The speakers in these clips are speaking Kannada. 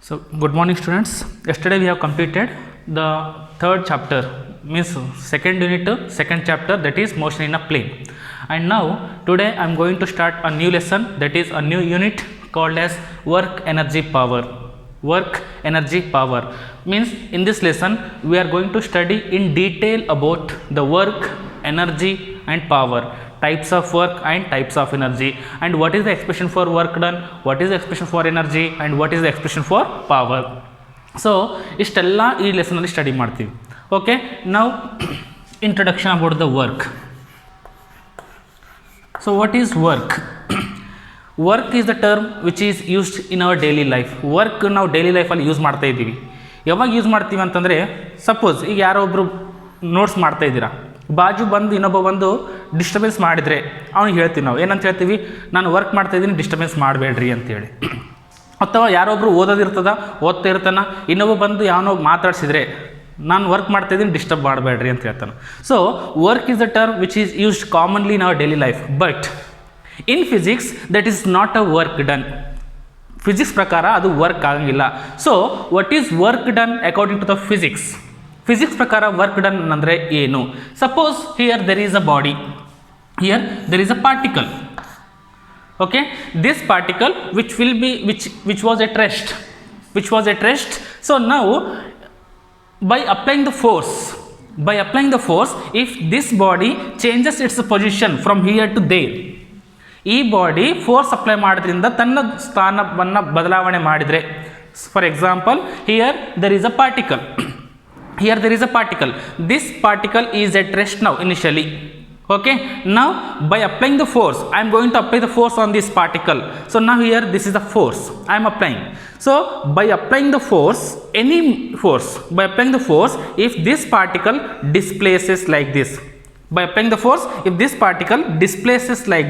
So, good morning students. Yesterday we have completed the third chapter, means second unit, second chapter, that is motion in a plane. And now today I am going to start a new lesson, that is a new unit called as work energy power. Work energy power means in this lesson we are going to study in detail about the work, energy and power, types of work and types of energy, and what is the expression for work done, what is the expression for energy, and what is the expression for power. So ಇಷ್ಟೆಲ್ಲ ಈ ಲೆಸನಲ್ಲಿ ಸ್ಟಡಿ ಮಾಡ್ತೀವಿ. ಓಕೆ, ನಾವು introduction about the work. So what is work? Work is the term which is used in our daily life. Work ನಾವು ಡೈಲಿ ಲೈಫಲ್ಲಿ ಯೂಸ್ ಮಾಡ್ತಾ ಇದ್ದೀವಿ. ಯಾವಾಗ ಯೂಸ್ ಮಾಡ್ತೀವಿ ಅಂತಂದರೆ, ಸಪೋಸ್ ಈಗ ಯಾರೋ ಒಬ್ಬರು ನೋಟ್ಸ್ ಮಾಡ್ತಾ ಇದ್ದೀರಾ, ಬಾಜು ಬಂದು ಇನ್ನೊಬ್ಬ ಬಂದು ಡಿಸ್ಟರ್ಬೆನ್ಸ್ ಮಾಡಿದರೆ ಅವ್ನಿಗೆ ಹೇಳ್ತೀವಿ ನಾವು ಏನಂತ ಹೇಳ್ತೀವಿ, ನಾನು ವರ್ಕ್ ಮಾಡ್ತಾಯಿದ್ದೀನಿ, ಡಿಸ್ಟರ್ಬೆನ್ಸ್ ಮಾಡಬೇಡ್ರಿ ಅಂತೇಳಿ. ಅಥವಾ ಯಾರೊಬ್ಬರು ಓದ್ತಾ ಇರ್ತಾನೆ, ಇನ್ನೊಬ್ಬ ಬಂದು ಯಾವನೋ ಮಾತಾಡಿಸಿದ್ರೆ ನಾನು ವರ್ಕ್ ಮಾಡ್ತಾಯಿದ್ದೀನಿ, ಡಿಸ್ಟರ್ಬ್ ಮಾಡಬೇಡ್ರಿ ಅಂತ ಹೇಳ್ತಾನೆ. So work is the term which is used commonly in our daily life, but in physics that is not a work done. Physics ಪ್ರಕಾರ ಅದು ವರ್ಕ್ ಆಗಂಗಿಲ್ಲ. So what is work done according to the physics? Physics ಪ್ರಕಾರ ವರ್ಕ್ ಡನ್ ಅಂದರೆ ಏನು? Suppose here there is a body, here there is a particle. Okay, this particle which will be which was at rest, so now by applying the force, if this body changes its position from here to there, ಈ ಬಾಡಿ ಫೋರ್ಸ್ ಅಪ್ಲೈ ಮಾಡೋದ್ರಿಂದ ತನ್ನ ಸ್ಥಾನವನ್ನು ಬದಲಾವಣೆ ಮಾಡಿದರೆ, for example here there is a particle, this particle is at rest now initially. Okay, now by applying the force, I am going to apply the force on this particle. So now here this is the force I am applying. So by applying the force, if this particle displaces like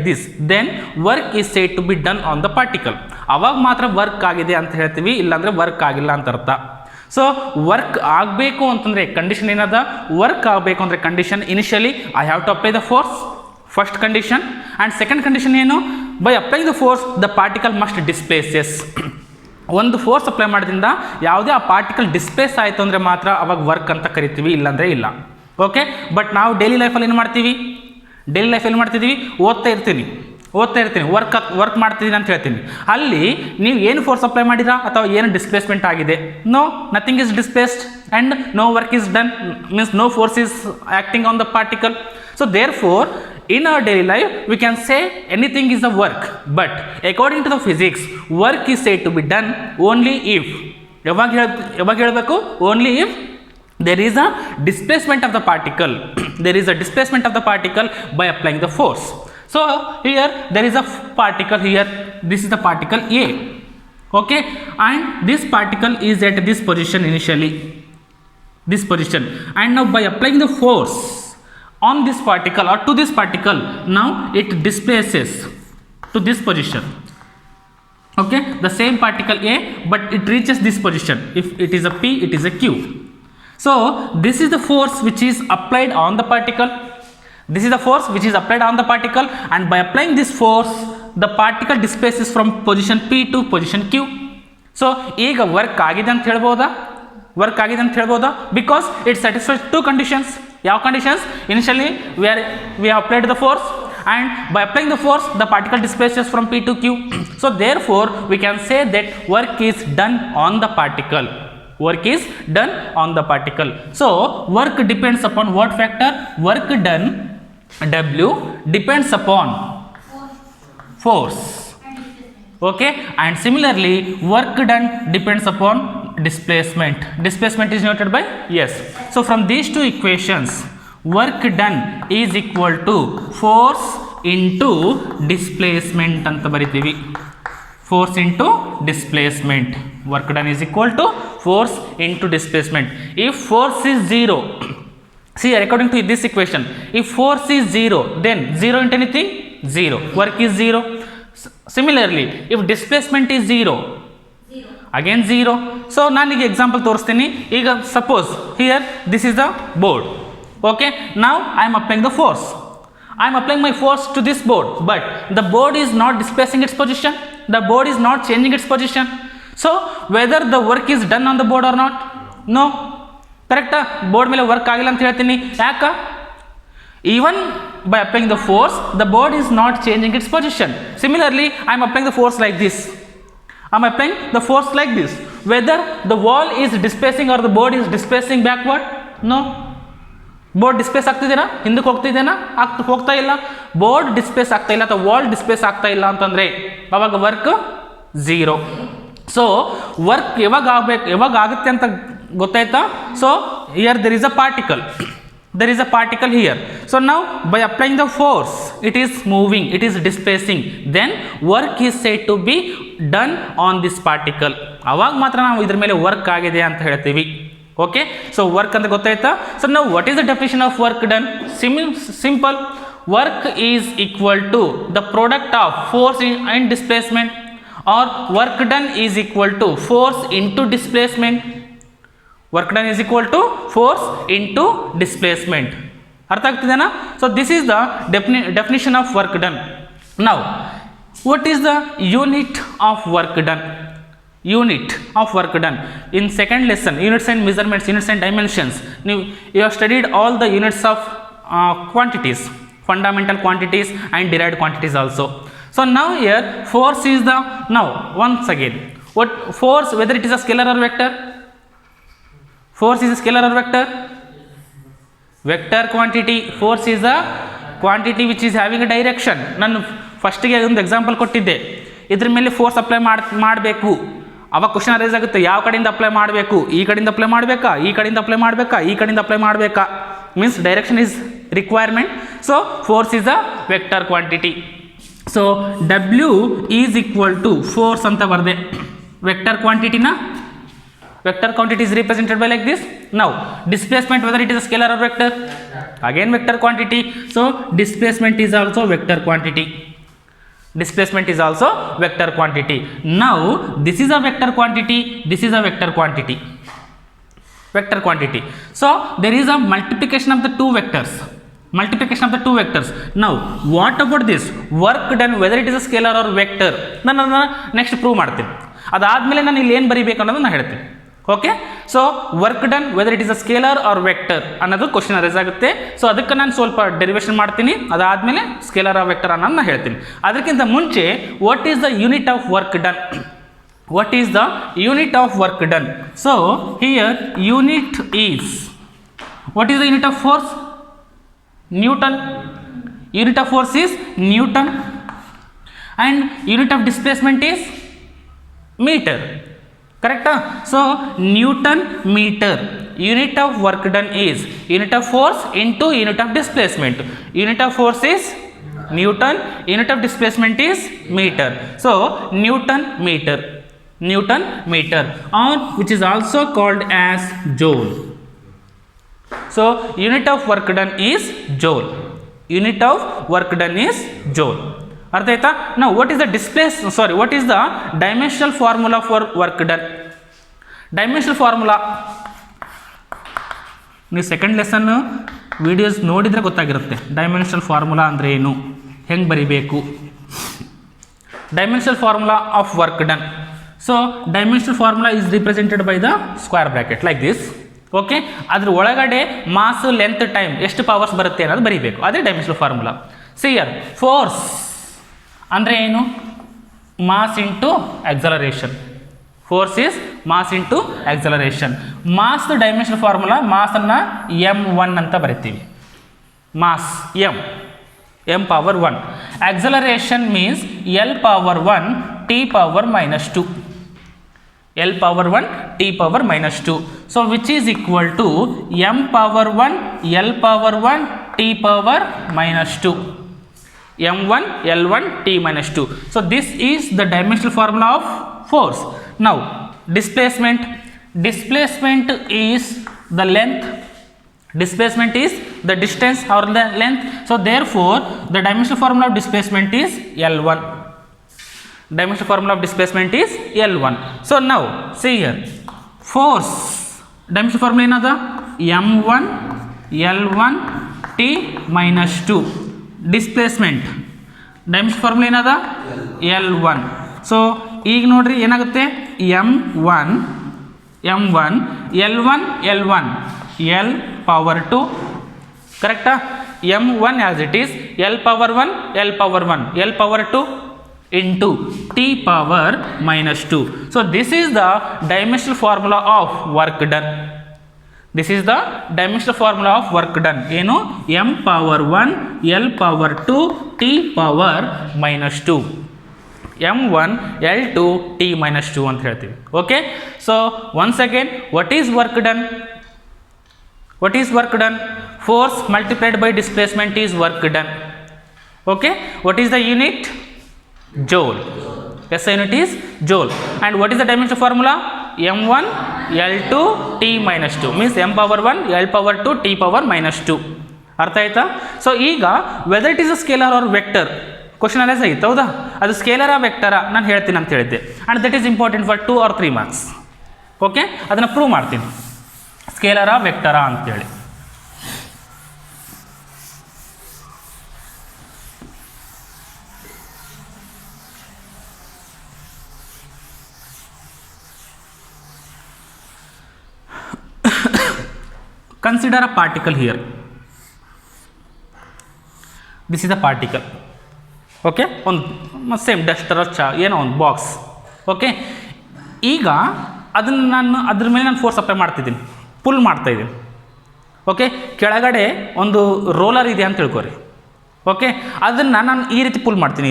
this, then work is said to be done on the particle. ಅವಾಗ ಮಾತ್ರ ವರ್ಕ್ ಆಗಿದೆ ಅಂತ ಹೇಳ್ತೀವಿ, ಇಲ್ಲಾಂದರೆ ವರ್ಕ್ ಆಗಿಲ್ಲ ಅಂತ ಅರ್ಥ. ಸೊ ವರ್ಕ್ ಆಗಬೇಕು ಅಂತಂದರೆ ಕಂಡೀಷನ್ ಏನದ? ವರ್ಕ್ ಆಗಬೇಕು ಅಂದರೆ condition initially I have to apply the force, first condition. And second condition ಏನು? By applying the force the particle must displaces. ಒಂದು ಫೋರ್ಸ್ ಅಪ್ಲೈ ಮಾಡೋದ್ರಿಂದ ಯಾವುದೇ ಆ ಪಾರ್ಟಿಕಲ್ ಡಿಸ್ಪ್ಲೇಸ್ ಆಯಿತು ಅಂದರೆ ಮಾತ್ರ ಅವಾಗ ವರ್ಕ್ ಅಂತ ಕರಿತೀವಿ, ಇಲ್ಲಾಂದರೆ ಇಲ್ಲ. ಓಕೆ, ಬಟ್ ನಾವು ಡೈಲಿ ಲೈಫಲ್ಲಿ ಏನು ಮಾಡ್ತಿದ್ದೀವಿ? ಓದ್ತಾ ಇರ್ತೀನಿ, ವರ್ಕ್ ಮಾಡ್ತಿದ್ದೀನಿ ಅಂತ ಹೇಳ್ತೀನಿ. ಅಲ್ಲಿ ನೀವು ಏನು ಫೋರ್ಸ್ ಅಪ್ಲೈ ಮಾಡಿರಾ ಅಥವಾ ಏನು ಡಿಸ್ಪ್ಲೇಸ್ಮೆಂಟ್ ಆಗಿದೆ? No, nothing is displaced and no work is done, means no force is acting on the particle. So therefore in our daily life we can say anything is a work, but according to the physics work is said to be done only if, ಯಾವಾಗ ಹೇಳಬೇಕು? only if there is a displacement of the particle by applying the force. So here there is a particle, here this is the particle A, okay, and this particle is at this position initially, and now by applying the force on this particle or to this particle, now it displaces to this position. Okay, the same particle A, but it reaches this position. If it is a P, it is a Q. So this is the force which is applied on the particle. And by applying this force the particle displaces from position P to position Q. So ಈಗ ವರ್ಕ್ ಆಗಿದೆ ಅಂತ ಹೇಳ್ಬೋದಾ? Because it satisfies two conditions. ಯಾವ conditions? Initially we have applied the force, and by applying the force the particle displaces from P to Q. So therefore we can say that work is done on the particle. So work depends upon what factor? Work done, W, depends upon force. Okay, and similarly work done depends upon displacement is noted by S. So from these two equations work done is equal to force into displacement ಅಂತ ಬರಿತೀವಿ. Force into displacement, work done is equal to force into displacement. If force is 0, see, according to this equation, if force is 0, then 0 into anything, 0, work is 0. Similarly if displacement is 0, again 0. So ನಾನೀಗ ಎಕ್ಸಾಂಪಲ್ ತೋರಿಸ್ತೀನಿ. ಈಗ suppose here this is the board. Okay, now I am applying the force. I am applying my force to this board, but the board is not displacing its position, the board is not changing its position. So whether the work is done on the board or not, no. ಕರೆಕ್ಟಾ? ಬೋರ್ಡ್ ಮೇಲೆ ವರ್ಕ್ ಆಗಿಲ್ಲ ಅಂತ ಹೇಳ್ತೀನಿ. ಯಾಕ? even by applying the force the board is not changing its position. Similarly I am applying the force like this, I am applying the force like this. Whether the wall is displacing or the board is displacing backward, no. Board displace ಆಗ್ತಿದೆನಾ, ಹಿಂದಕ್ಕೆ ಹೋಗ್ತಿದ್ದೇನಾ, ಹೋಗ್ತಾ ಇಲ್ಲ. ಬೋರ್ಡ್ ಡಿಸ್ಪ್ಲೇಸ್ ಆಗ್ತಾ ಇಲ್ಲ ಅಥವಾ ವಾಲ್ ಡಿಸ್ಪ್ಲೇಸ್ ಆಗ್ತಾ ಇಲ್ಲ ಅಂತಂದರೆ ಅವಾಗ ವರ್ಕ್ ಝೀರೋ. ಸೊ ವರ್ಕ್ ಯಾವಾಗ ಆಗಬೇಕು, ಯಾವಾಗ ಆಗುತ್ತೆ ಅಂತ ಗೊತ್ತಾಯ್ತಾ? So here there is a particle, there is a particle here. So now by applying the force it is moving, it is displacing, then work is said to be done on this particle. ಅವಾಗ ಮಾತ್ರ ನಾವು ಇದ್ರ ಮೇಲೆ ವರ್ಕ್ ಆಗಿದೆ ಅಂತ ಹೇಳ್ತೀವಿ. ಓಕೆ, ಸೊ ವರ್ಕ್ ಅಂತ ಗೊತ್ತಾಯ್ತಾ? So now what is the definition of work done? Simple. Work is equal to the product of force and displacement, or work done is equal to force into displacement. Work done is equal to force into displacement. ಅರ್ಥ ಆಗ್ತಿದೆನಾ? So this is the definition of work done. Now what is the unit of work done? Unit of work done in second lesson, units and measurements, units and dimensions, ನೀವು you have studied all the units of quantities, fundamental quantities and derived quantities also. So now here force is the, now once again, what force, whether it is a scalar or vector? Force is a scalar or vector? Vector quantity. Force is a quantity which is having a direction. ನಾನು ಫಸ್ಟಿಗೆ ಒಂದು ಎಕ್ಸಾಂಪಲ್ ಕೊಟ್ಟಿದ್ದೆ, ಇದ್ರ ಮೇಲೆ ಫೋರ್ಸ್ ಅಪ್ಲೈ ಮಾಡಬೇಕು. ಅವಾಗ ಕ್ವಶನ್ ಅರೈಸ್ ಆಗುತ್ತೆ, ಯಾವ ಕಡೆಯಿಂದ ಅಪ್ಲೈ ಮಾಡಬೇಕು, ಈ ಕಡೆಯಿಂದ ಅಪ್ಲೈ ಮಾಡಬೇಕಾ, ಈ ಕಡೆಯಿಂದ ಅಪ್ಲೈ ಮಾಡಬೇಕಾ, ಈ ಕಡೆಯಿಂದ ಅಪ್ಲೈ ಮಾಡಬೇಕಾ, means direction is requirement. So force is a vector quantity. So W is equal to force ಅಂತ ಬರೆದೆ. ವೆಕ್ಟರ್ ಕ್ವಾಂಟಿಟಿನ, vector quantity is represented by like this. Now displacement, whether it is a scalar or vector, again vector quantity. So displacement is also vector quantity. Displacement is also vector quantity. Now this is a vector quantity, this is a vector quantity. Vector quantity. So there is a multiplication of the two vectors. Multiplication of the two vectors. Now what about this work done, whether it is a scalar or vector? ನಾನು ನೆಕ್ಸ್ಟ್ ಪ್ರೂವ್ ಮಾಡ್ತೀನಿ. ಅದಾದಮೇಲೆ ನಾನು ಇಲ್ಲಿ ಏನು ಬರೀಬೇಕು ಅನ್ನೋದು ನಾನು ಹೇಳ್ತೀನಿ. Okay, so work done whether it is a scalar or vector ಅನ್ನೋದು ಕ್ವಶನ್ ಅರೈಸ್ ಆಗುತ್ತೆ. ಸೊ ಅದಕ್ಕೆ ನಾನು ಸ್ವಲ್ಪ ಡೆರಿವೇಷನ್ ಮಾಡ್ತೀನಿ, ಅದಾದಮೇಲೆ ಸ್ಕೇಲರ್ ಆರ್ ವೆಕ್ಟರ್ ಅನ್ನೋದು ನಾನು ಹೇಳ್ತೀನಿ. ಅದಕ್ಕಿಂತ ಮುಂಚೆ what is the unit of work done? What is the unit of work done? So here unit is, what is the unit of force? Newton. Unit of force is Newton and unit of displacement is meter. Correcta? So Newton meter. Unit of work done is unit of force into unit of displacement. Unit of force is Newton, unit of displacement is meter. So Newton meter, Newton meter, or which is also called as joule. So unit of work done is joule. Unit of work done is joule. ಅರ್ಥ ಆಯ್ತಾ? Now what is the dimensional formula for work done? Dimensional formula ನೀವು ಸೆಕೆಂಡ್ ಲೆಸನ್ ವಿಡಿಯೋಸ್ ನೋಡಿದರೆ ಗೊತ್ತಾಗಿರುತ್ತೆ. ಡೈಮೆನ್ಷನಲ್ ಫಾರ್ಮುಲಾ ಅಂದರೆ ಏನು, ಹೆಂಗೆ ಬರಿಬೇಕು. Dimensional formula of work done. So dimensional formula is represented by the square bracket like this. Okay, ಅದ್ರ ಒಳಗಡೆ ಮಾಸ್, ಲೆಂತ್, ಟೈಮ್ ಎಷ್ಟು ಪವರ್ಸ್ ಬರುತ್ತೆ ಅನ್ನೋದು ಬರೀಬೇಕು. ಅದೇ ಡೈಮೆನ್ಷನಲ್ ಫಾರ್ಮುಲಾ. ಸಿಯರ್ ಫೋರ್ಸ್ ಅಂದರೆ ಏನು? Mass into acceleration. Force is mass into acceleration. Mass dimensional formula, ಮಾಸನ್ನು m1 ಅಂತ ಬರಿತೀವಿ. Mass m power 1. Acceleration means L power 1 T power -2. L power 1 T power -2. So which is equal to m power 1 L power 1 T power -2. m1 L1 T -2. So this is the dimensional formula of force. Now displacement. Displacement is the length. Displacement is the distance or the length. So therefore the dimensional formula of displacement is L1. Dimensional formula of displacement is L1. So now see here, force dimensional formula ಏನದ? m1 L1 T -2. Displacement dimension formula ಏನದ? L1. ಸೊ ಈಗ ನೋಡ್ರಿ ಏನಾಗುತ್ತೆ, m1 m1 L1 L1 L power 2, correcta? m1 as it is L power 1 L power 1 L power 2 into T power minus 2. So this is the dimensional formula of work done. This is the dimensional formula of work done. ಏನು m power 1 L power 2 T power minus 2. m1 L2 T minus 2 ಅಂತ ಹೇಳ್ತೀವಿ. Okay, so once again, what is work done? What is work done? Force multiplied by displacement is work done. Okay, what is the unit? Joule. SI unit is joule. And what is the dimension formula? m1 L2 T minus 2 means m power 1 L power 2 T power minus 2. ಅರ್ಥ ಆಯ್ತಾ? ಸೊ ಈಗ whether it is a scalar or vector question ಅಲ್ಲೇ ಆಯ್ತು, ಹೌದಾ? ಅದು ಸ್ಕೇಲರಾ ವೆಕ್ಟರಾ ನಾನು ಹೇಳ್ತೀನಿ ಅಂತ ಹೇಳಿದ್ದೆ. And that is important for 2 or 3 marks. Okay, ಅದನ್ನು ಪ್ರೂವ್ ಮಾಡ್ತೀನಿ, ಸ್ಕೇಲರಾ ವೆಕ್ಟರಾ ಅಂತೇಳಿ. Consider a particle here. This is a particle. Okay, ಒಂದು ಸೇಮ್ ಡಸ್ಟರ್ ಏನೋ ಒಂದು ಬಾಕ್ಸ್. ಓಕೆ, ಈಗ ಅದನ್ನು ನಾನು ಅದ್ರ ಮೇಲೆ ನಾನು ಫೋರ್ಸ್ ಅಪ್ಲೈ ಮಾಡ್ತಿದ್ದೀನಿ, ಪುಲ್ ಮಾಡ್ತಾಯಿದ್ದೀನಿ. ಓಕೆ, ಕೆಳಗಡೆ ಒಂದು ರೋಲರ್ ಇದೆ ಅಂತ ತಿಳ್ಕೊರಿ. ಓಕೆ, ಅದನ್ನು ನಾನು ಈ ರೀತಿ ಪುಲ್ ಮಾಡ್ತೀನಿ,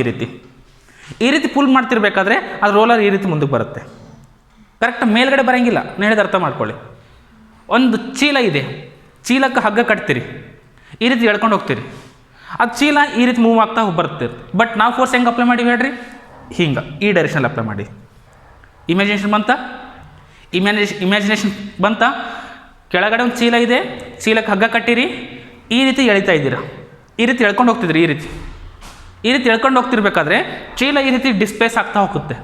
ಈ ರೀತಿ ಪುಲ್ ಮಾಡ್ತಿರ್ಬೇಕಾದ್ರೆ ಅದು ರೋಲರ್ ಈ ರೀತಿ ಮುಂದಕ್ಕೆ ಬರುತ್ತೆ. ಕರೆಕ್ಟ್ ಮೇಲ್ಗಡೆ ಬರೋಂಗಿಲ್ಲ, ನಾನು ಹೇಳಿದ ಅರ್ಥ ಮಾಡ್ಕೊಳ್ಳಿ. ಒಂದು ಚೀಲ ಇದೆ, ಚೀಲಕ್ಕೆ ಹಗ್ಗ ಕಟ್ತೀರಿ, ಈ ರೀತಿ ಎಳ್ಕೊಂಡು ಹೋಗ್ತೀರಿ, ಅದು ಚೀಲ ಈ ರೀತಿ ಮೂವ್ ಆಗ್ತಾ ಬರುತ್ತೆ. ಬಟ್ ನಾವು ಫೋರ್ಸ್ ಹೆಂಗೆ ಅಪ್ಲೈ ಮಾಡಿವಿ ಹೇಳ್ರಿ? ಹಿಂಗೆ ಈ ಡೈರೆಕ್ಷನಲ್ಲಿ ಅಪ್ಲೈ ಮಾಡಿ. ಇಮ್ಯಾಜಿನೇಷನ್ ಬಂತ? ಕೆಳಗಡೆ ಒಂದು ಚೀಲ ಇದೆ, ಚೀಲಕ್ಕೆ ಹಗ್ಗ ಕಟ್ಟಿರಿ, ಈ ರೀತಿ ಎಳಿತಾ ಇದ್ದೀರಾ, ಈ ರೀತಿ ಎಳ್ಕೊಂಡು ಹೋಗ್ತಿದ್ರಿ, ಈ ರೀತಿ ಎಳ್ಕೊಂಡು ಹೋಗ್ತಿರ್ಬೇಕಾದ್ರೆ ಚೀಲ ಈ ರೀತಿ ಡಿಸ್ಪ್ಲೇಸ್ ಆಗ್ತಾ ಹೋಗುತ್ತೆ.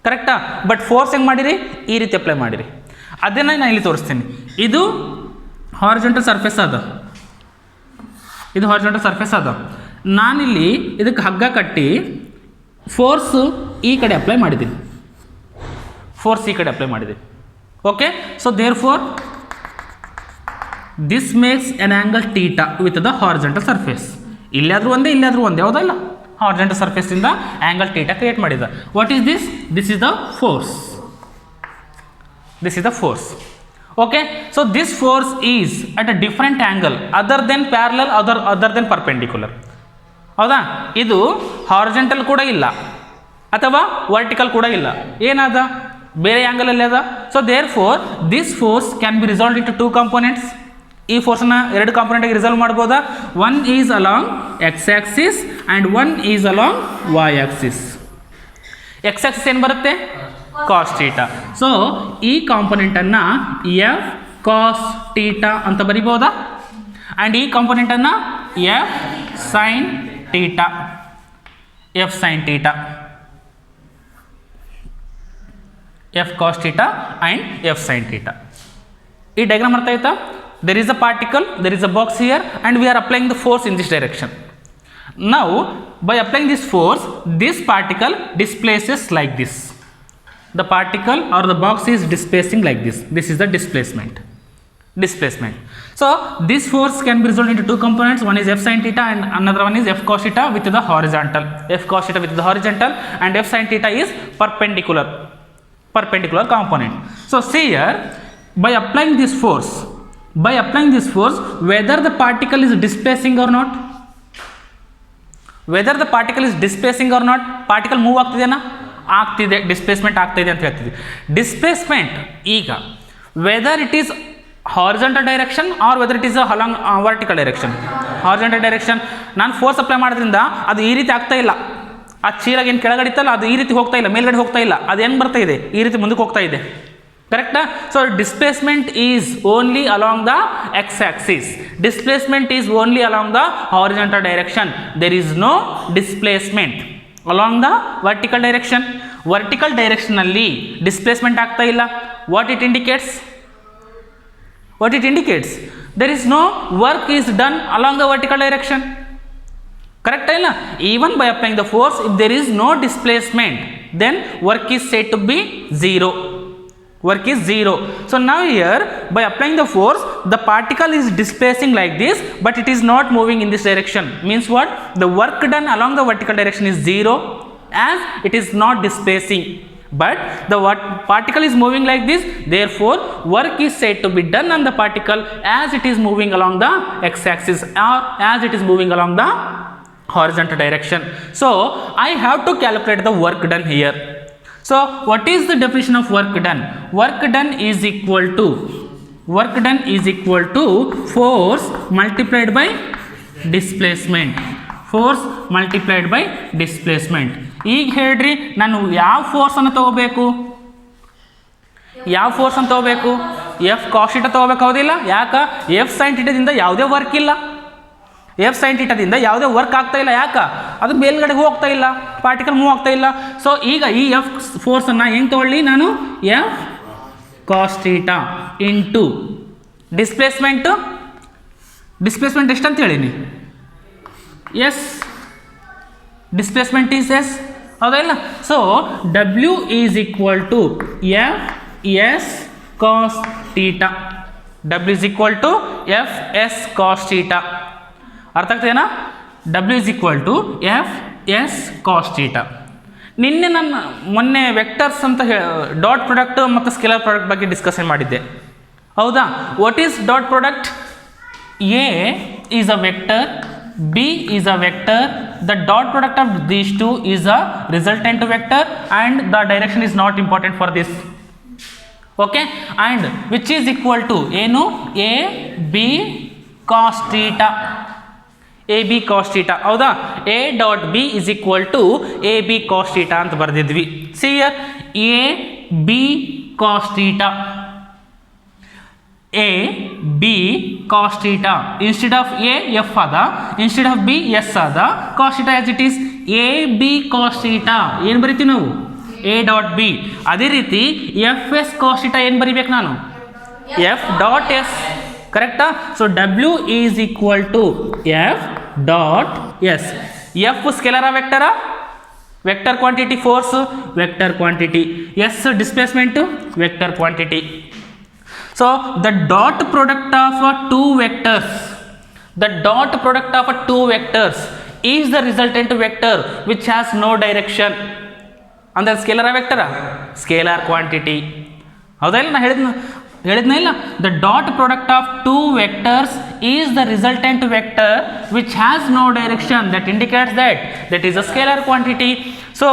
ಕರೆಕ್ಟಾ? ಬಟ್ ಫೋರ್ಸ್ ಹೆಂಗೆ ಮಾಡಿರಿ? ಈ ರೀತಿ ಅಪ್ಲೈ ಮಾಡಿರಿ. ಅದನ್ನು ನಾನು ಇಲ್ಲಿ ತೋರಿಸ್ತೀನಿ. ಇದು ಹಾರಿಜಾಂಟಲ್ ಸರ್ಫೇಸ್ ಅದ, ಇದು ಹಾರಿಜಾಂಟಲ್ ಸರ್ಫೇಸ್ ಅದ. ನಾನಿಲ್ಲಿ ಇದಕ್ಕೆ ಹಗ್ಗ ಕಟ್ಟಿ ಫೋರ್ಸು ಈ ಕಡೆ ಅಪ್ಲೈ ಮಾಡಿದ್ದೀನಿ, okay. So therefore this makes an angle theta with the horizontal surface. ಇಲ್ಲಾದರೂ ಒಂದೇ, ಯಾವುದಲ್ಲ, ಹಾರಿಜಾಂಟಲ್ ಸರ್ಫೇಸಿಂದ ಆ್ಯಂಗಲ್ ಟೀಟಾ ಕ್ರಿಯೇಟ್ ಮಾಡಿದ. What is this? This is the force. Okay, so this force is at a different angle other than parallel, other than perpendicular. ಹೌದಾ? ಇದು ಹಾರಿಜಾಂಟಲ್ ಕೂಡ ಇಲ್ಲ ಅಥವಾ ವರ್ಟಿಕಲ್ ಕೂಡ ಇಲ್ಲ, ಏನದ ಬೇರೆ ಆ್ಯಂಗಲಲ್ಲಿ ಅದ. So therefore this force can be resolve into 2 components. ಈ ಫೋರ್ಸನ್ನು 2 ಕಾಂಪೋನೆಂಟಾಗಿ ರಿಸಾಲ್ವ್ ಮಾಡ್ಬೋದಾ? One is along X axis and one is along Y axis. X axis ಏನು ಬರುತ್ತೆ? Cos theta. ಸೊ ಈ ಕಾಂಪೊನೆಂಟನ್ನು ಎಫ್ ಕಾಸ್ ಟೀಟಾ ಅಂತ ಬರಿಬೋದಾ? ಆ್ಯಂಡ್ ಈ ಕಾಂಪೊನೆಂಟನ್ನು F sine theta, F cos theta and F sine theta. ಈ ಡಯಾಗ್ರಾಮ್ ಅರ್ಥ ಆಯ್ತಾ? there is a particle, there is a box here, and we are applying the force in this direction. Now by applying this force, this particle displaces like this. The particle or the box is displacing like this. This is the displacement. So this force can be resolved into 2 components. One is f sin theta and another one is f cos theta with the horizontal. And f sin theta is perpendicular component. So see here, by applying this force, whether the particle is displacing or not, particle move ಆಗ್ತಿದೆನಾ? ಆಗ್ತಿದೆ, ಡಿಸ್ಪ್ಲೇಸ್ಮೆಂಟ್ ಆಗ್ತಾಯಿದೆ ಅಂತ ಹೇಳ್ತಿದ್ವಿ. ಡಿಸ್ಪ್ಲೇಸ್ಮೆಂಟ್ ಈಗ whether it is horizontal direction or whether it is along vertical direction. Horizontal direction ನಾನು ಫೋರ್ಸ್ ಅಪ್ಲೈ ಮಾಡೋದ್ರಿಂದ ಅದು ಈ ರೀತಿ ಆಗ್ತಾ ಇಲ್ಲ, ಆ ಚೀಲಾಗ ಏನು ಕೆಳಗಡೆ ಇತ್ತಲ್ಲ ಅದು ಈ ರೀತಿ ಹೋಗ್ತಾ ಇಲ್ಲ, ಮೇಲ್ಗಡೆ ಹೋಗ್ತಾ ಇಲ್ಲ, ಅದು ಏನು ಬರ್ತಾ ಇದೆ? ಈ ರೀತಿ ಮುಂದಕ್ಕೆ ಹೋಗ್ತಾ ಇದೆ. ಕರೆಕ್ಟಾ? So displacement is only along the X axis, displacement is only along the horizontal direction. There is no displacement along the vertical direction. Vertical ಡೈರೆಕ್ಷನಲ್ಲಿ ಡಿಸ್ಪ್ಲೇಸ್ಮೆಂಟ್ ಆಗ್ತಾ ಇಲ್ಲ. What it indicates? There is no work is done along the vertical direction. ಕರೆಕ್ಟಾ ಇಲ್ಲ? Even by applying the force, if there is no displacement, then work is said to be 0. Work is 0. So now here by applying the force, the particle is displacing like this, but it is not moving in this direction. Means what? The work done along the vertical direction is 0, as it is not displacing, but the particle is moving like this. Therefore work is said to be done on the particle as it is moving along the x-axis or as it is moving along the horizontal direction. So I have to calculate the work done here. So what is the definition of work done? Work done is equal to force multiplied by displacement. Force multiplied by displacement. ಈಗ ಹೇಳ್ರಿ, ನಾನು ಯಾವ ಫೋರ್ಸನ್ನು ತಗೋಬೇಕು? ಯಾವ ಫೋರ್ಸನ್ನು ತಗೋಬೇಕು? ಎಫ್ ಕಾಸ್ ಥೀಟಾ ತಗೋಬೇಕು, ಹೌದಿಲ್ಲ? ಯಾಕೆ? ಎಫ್ ಸೈನ್ ಥೀಟಾದಿಂದ ಯಾವುದೇ ವರ್ಕ್ ಇಲ್ಲ. ಎಫ್ ಸೈನ್ ಥೀಟಾದಿಂದ ಯಾವುದೇ ವರ್ಕ್ ಆಗ್ತಾ ಇಲ್ಲ. ಯಾಕೆ? ಅದು ಮೇಲ್ಗಡೆಗೆ ಹೋಗ್ತಾ ಇಲ್ಲ, ಪಾರ್ಟಿಕಲ್ ಮೂವ್ ಆಗ್ತಾ ಇಲ್ಲ. ಸೊ ಈಗ ಈ ಎಫ್ ಫೋರ್ಸನ್ನು ಹೆಂಗೆ ತಗೊಳ್ಳಿ ನಾನು? F cos theta into displacement ಎಷ್ಟಂತ ಹೇಳೀನಿ? ಎಸ್, ಡಿಸ್ಪ್ಲೇಸ್ಮೆಂಟ್ ಈಸ್ ಎಸ್, ಹೌದಾ ಇಲ್ಲ? So W is equal to F S cos theta. W is equal to F S cos theta. ಅರ್ಥ ಆಗ್ತದೇನಾ? W is equal to F S cos theta. ಮೊನ್ನೆ ವೆಕ್ಟರ್ಸ್ ಅಂತ ಡಾಟ್ ಪ್ರಾಡಕ್ಟ್ ಮತ್ತು ಸ್ಕೇಲರ್ ಪ್ರಾಡಕ್ಟ್ ಬಗ್ಗೆ ಡಿಸ್ಕಷನ್ ಮಾಡಿದ್ದೆ, ಹೌದಾ? What is dot product? A is a vector, B is a vector, the dot product of these two is a resultant vector and the direction is not important for this. Okay, and which is equal to ಏನು? A B cos theta. A B cos theta, ಹೌದಾ? A dot B is equal to A B cos theta ಅಂತ ಬರೆದಿದ್ವಿ. See here, A B cos theta. A B cos theta. Instead of A F ಆದ, instead of B S ಆದ, cos theta as it is A B cos theta. ಏನು ಬರಿತೀವಿ ನಾವು? A dot B. ಅದೇ ರೀತಿ F S cos theta ಏನು ಬರಿಬೇಕು ನಾನು? F dot S. ಕರೆಕ್ಟಾ? So W is equal to F dot S. F ಸ್ಕೇಲರ ವೆಕ್ಟರ? Vector quantity force, vector quantity. S displacement, vector quantity. So the dot product of two vectors is the resultant vector which has no direction. ಅಂದ್ರೆ ಸ್ಕೇಲರ್ ವೆಕ್ಟರ್, ಸ್ಕೇಲರ್ ಕ್ವಾಂಟಿಟಿ, ಹೌದಾ ಇಲ್ಲ? ನಾ ಹೇಳಿದ್ನ ಇಲ್ಲ? The dot product of two vectors is the resultant vector which has no direction. That indicates that is a scalar quantity. So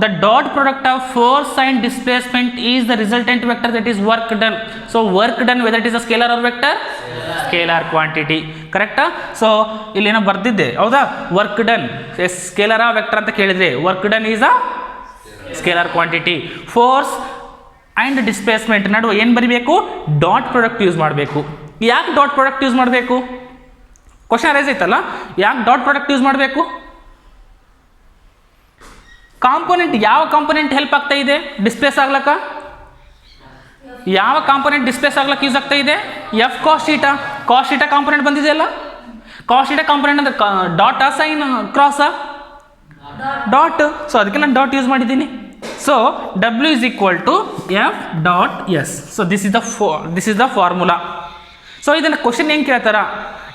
the dot product of force and displacement is the resultant vector, that is work done. So work done, whether it is a scalar or vector, scalar quantity. ಕರೆಕ್ಟಾ? ಸೊ ಇಲ್ಲೇನೋ ಬರ್ದಿದ್ದೆ, ಹೌದಾ? ವರ್ಕ್ ಡನ್ ಸ್ಕೇಲರ ವೆಕ್ಟರ್ ಅಂತ ಕೇಳಿದ್ರೆ, work done is a scalar quantity. Force and displacement ನಡುವೆ ಏನು ಬರೀಬೇಕು? ಡಾಟ್ ಪ್ರಾಡಕ್ಟ್ ಯೂಸ್ ಮಾಡಬೇಕು. ಯಾಕೆ ಡಾಟ್ ಪ್ರಾಡಕ್ಟ್ ಯೂಸ್ ಮಾಡಬೇಕು? ಕ್ವಶನ್ ರೈಸ್ ಐತಲ್ಲ, ಯಾಕೆ ಡಾಟ್ ಪ್ರಾಡಕ್ಟ್ ಯೂಸ್ ಮಾಡಬೇಕು? ಕಾಂಪೊನೆಂಟ್, ಯಾವ ಕಾಂಪೊನೆಂಟ್ ಹೆಲ್ಪ್ ಆಗ್ತಾ ಇದೆ ಡಿಸ್ಪ್ಲೇಸ್ ಆಗ್ಲಕ್ಕ? ಯಾವ ಕಾಂಪೊನೆಂಟ್ ಡಿಸ್ಪ್ಲೇಸ್ ಆಗ್ಲಕ್ಕೆ ಯೂಸ್ ಆಗ್ತಾ ಇದೆ? F cos theta. Cos theta component ಬಂದಿದೆಯಲ್ಲ, ಕಾಸ್ ಥೀಟಾ ಕಾಂಪೊನೆಂಟ್ ಅಂದ್ರೆ dot sine cross dot. So ಅದಕ್ಕೆ ನಾನು ಡಾಟ್ ಯೂಸ್ ಮಾಡಿದ್ದೀನಿ. So W is equal to F dot S. So this is the formula. So ಇದನ್ನು ಕ್ವಶನ್ ಹೆಂಗೆ ಕೇಳ್ತಾರ?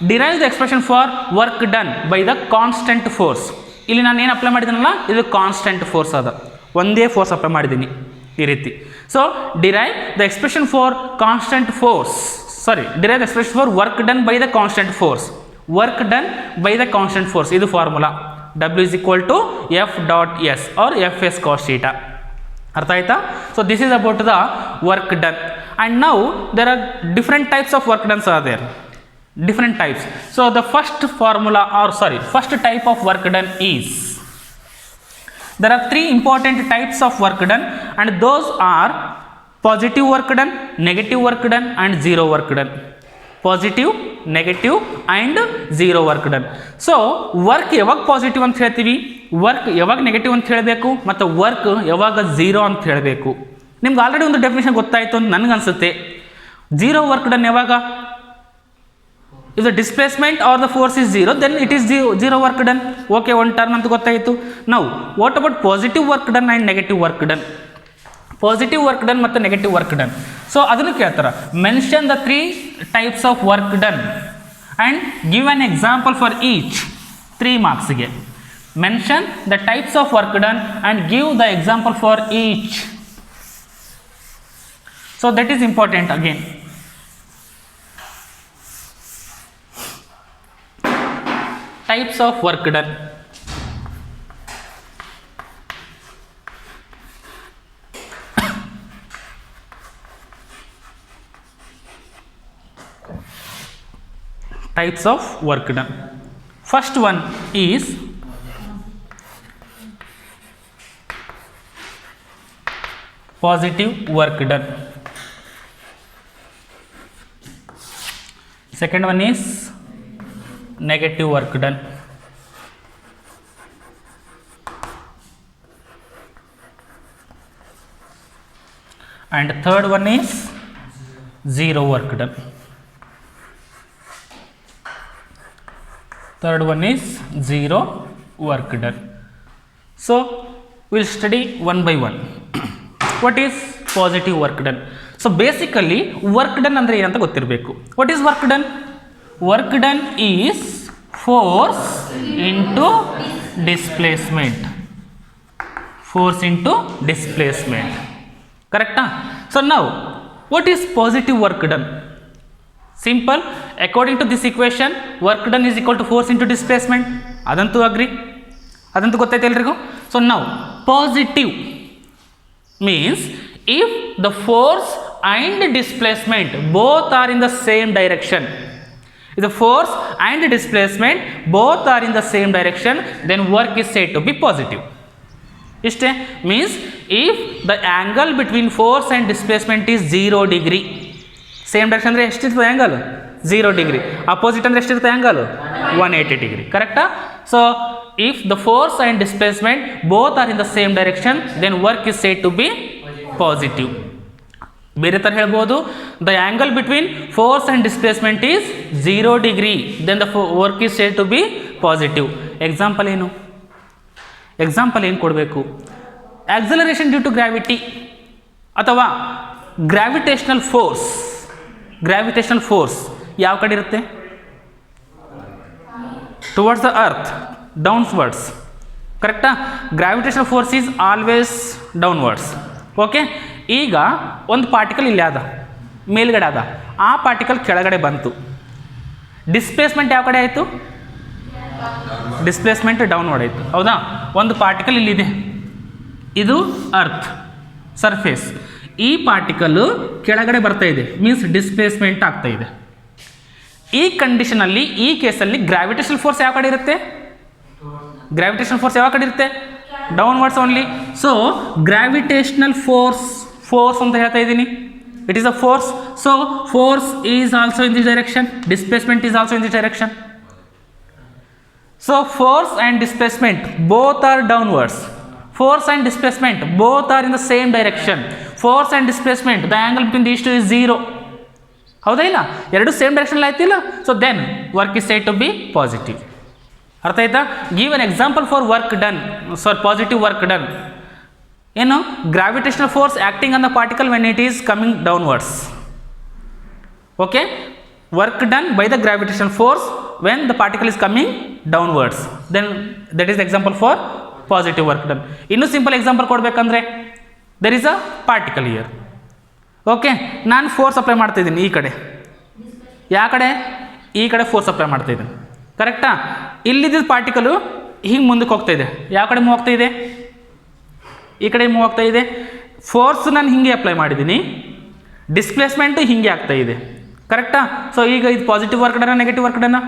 Derive the expression for work done by the constant force. ಇಲ್ಲಿ ನಾನು ಏನು ಅಪ್ಲೈ ಮಾಡಿದ್ದೀನಲ್ಲ, ಇದು ಕಾನ್ಸ್ಟೆಂಟ್ ಫೋರ್ಸ್ ಅದ, ಒಂದೇ ಫೋರ್ಸ್ ಅಪ್ಲೈ ಮಾಡಿದ್ದೀನಿ ಈ ರೀತಿ. So derive the expression for constant force, derive the expression for work done by the constant force. Work done by the constant force, ಇದು formula. W is equal to F dot S or Fs cos theta. ಅರ್ಥ ಆಯ್ತಾ? So this is about the work done. And now there are different types of work dones are there. Different types. So the first type of work done is, there are three important types of work done, and those are positive work done, negative work done and zero work done. Positive, negative and zero work done. So work ಯಾವಾಗ ಪಾಸಿಟಿವ್ ಅಂತ ಹೇಳ್ತೀವಿ, ವರ್ಕ್ ಯಾವಾಗ ನೆಗೆಟಿವ್ ಅಂತ ಹೇಳಬೇಕು, ಮತ್ತು ವರ್ಕ್ ಯಾವಾಗ ಝೀರೋ ಅಂತ ಹೇಳಬೇಕು. ನಿಮ್ಗೆ ಆಲ್ರೆಡಿ ಒಂದು ಡೆಫಿನೇಷನ್ ಗೊತ್ತಾಯಿತು ಅಂತ ನನಗನ್ಸುತ್ತೆ. ಝೀರೋ ವರ್ಕ್ ಡನ್ ಯಾವಾಗ? If the displacement or the force is 0, then it is zero work done. Okay, one term ಅಂತ ಗೊತ್ತಾಯಿತು. Now, what about positive work done and negative work done? Positive work done ಮತ್ತು negative work done. So, ಅದನ್ನು ಕೇಳ್ತಾರೆ. Mention the 3 types of work done and give an example for each. 3 marks ಗೆ. Mention the types of work done and give the example for each. So, that is important again. Types of work done. Types of work done. First one is positive work done. Second one is negative work done. And third one is zero work done. Third one is zero work done. So, we will study one by one. What is positive work done? So, basically work done ಅಂದರೆ ಏನಂತ ಗೊತ್ತಿರಬೇಕು. What is work done? Work done is force into displacement. Force into displacement. Correct? So, now what is positive work done? Simple. According to this equation, work done is equal to force into displacement. Adantu agree? Adantu gottaite elrigu? So, now positive means if the force and displacement both are in the same direction. If the force and displacement both are in the same direction, then work is said to be positive. Ishte means if the angle between force and displacement is 0 degree. Same direction ಅಂದರೆ ಎಷ್ಟಿರ್ತದೆ ಆ್ಯಂಗಲ್ 0 ಡಿಗ್ರಿ. ಅಪೋಸಿಟ್ ಅಂದರೆ ಎಷ್ಟಿರುತ್ತೆ ಆ್ಯಂಗಲ್ 180 ಡಿಗ್ರಿ. ಕರೆಕ್ಟಾ? So if the force and displacement both are in the same direction, then work is said to be positive. ಬೇರೆ ಥರ ಹೇಳ್ಬೋದು, the angle between force and displacement is 0 degree, then the work is said to be positive. Example ಏನು? ಎಕ್ಸಾಂಪಲ್ ಏನು ಕೊಡಬೇಕು? ಆಕ್ಸಲರೇಷನ್ ಡ್ಯೂ ಟು ಗ್ರಾವಿಟಿ ಅಥವಾ ಗ್ರಾವಿಟೇಷನಲ್ ಫೋರ್ಸ್. ಗ್ರಾವಿಟೇಷನಲ್ ಫೋರ್ಸ್ ಯಾವ ಕಡೆ ಇರುತ್ತೆ? Towards the earth, downwards. ಕರೆಕ್ಟಾ? Gravitational force is always downwards. Okay, ಈಗ ಒಂದು ಪಾರ್ಟಿಕಲ್ ಇಲ್ಲಿ ಅದ, ಮೇಲ್ಗಡೆ ಅದ, ಆ ಪಾರ್ಟಿಕಲ್ ಕೆಳಗಡೆ ಬಂತು. ಡಿಸ್ಪ್ಲೇಸ್ಮೆಂಟ್ ಯಾವ ಕಡೆ ಆಯಿತು? ಡಿಸ್ಪ್ಲೇಸ್ಮೆಂಟ್ ಡೌನ್ವರ್ಡ್ ಆಯಿತು. ಹೌದಾ? ಒಂದು ಪಾರ್ಟಿಕಲ್ ಇಲ್ಲಿದೆ, ಇದು ಅರ್ತ್ ಸರ್ಫೇಸ್. ಈ ಪಾರ್ಟಿಕಲ್ಲು ಕೆಳಗಡೆ ಬರ್ತಾ ಇದೆ, ಮೀನ್ಸ್ ಡಿಸ್ಪ್ಲೇಸ್ಮೆಂಟ್ ಆಗ್ತಾ ಇದೆ. ಈ ಕಂಡೀಷನಲ್ಲಿ, ಈ ಕೇಸಲ್ಲಿ ಗ್ರಾವಿಟೇಷನಲ್ ಫೋರ್ಸ್ ಯಾವ ಕಡೆ ಇರುತ್ತೆ? ಗ್ರಾವಿಟೇಷನಲ್ ಫೋರ್ಸ್ ಯಾವ ಕಡೆ ಇರುತ್ತೆ? Downwards only. So gravitational force ಅಂತ ಹೇಳ್ತಾ ಇದ್ದೀನಿ, it is a force. So force is also in this direction, displacement is also in this direction. So force and displacement both R downwards. Force and displacement both are in the same direction. Force and displacement, the angle between these two is 0. ಹೌದಾ ಇಲ್ಲ? ಎರಡು ಸೇಮ್ ಡೈರೆಕ್ಷನ್ ಆಯ್ತಿಲ್ಲ. So then work is said to be positive. ಅರ್ಥ ಆಯ್ತಾ? Give an example for work done, for positive work done. ಏನು? Gravitational force acting on the particle when it is coming downwards. Okay, work done by the gravitational force when the particle is coming downwards, then that is example for positive work done. ಇನ್ನೂ ಸಿಂಪಲ್ ಎಕ್ಸಾಂಪಲ್ ಕೊಡಬೇಕಂದ್ರೆ, there is a particle here. Okay, ನಾನು ಫೋರ್ಸ್ ಅಪ್ಲೈ ಮಾಡ್ತಾಯಿದ್ದೀನಿ ಈ ಕಡೆ. ಯಾವ ಕಡೆ? ಈ ಕಡೆ ಫೋರ್ಸ್ ಅಪ್ಲೈ ಮಾಡ್ತಾಯಿದ್ದೀನಿ. ಕರೆಕ್ಟಾ? ಇಲ್ಲಿದ್ದ ಪಾರ್ಟಿಕಲು ಹಿಂಗೆ ಮುಂದಕ್ಕೆ ಹೋಗ್ತಾ ಇದೆ. ಯಾವ ಕಡೆ ಮೂವ್ ಆಗ್ತಾ ಇದೆ? ಈ ಕಡೆ ಮೂವ್ ಆಗ್ತಾ ಇದೆ. ಫೋರ್ಸ್ ನಾನು ಹಿಂಗೆ ಅಪ್ಲೈ ಮಾಡಿದ್ದೀನಿ, ಡಿಸ್ಪ್ಲೇಸ್ಮೆಂಟು ಹಿಂಗೆ ಆಗ್ತಾ ಇದೆ. ಕರೆಕ್ಟಾ? ಸೊ ಈಗ ಇದು positive work done, negative work done?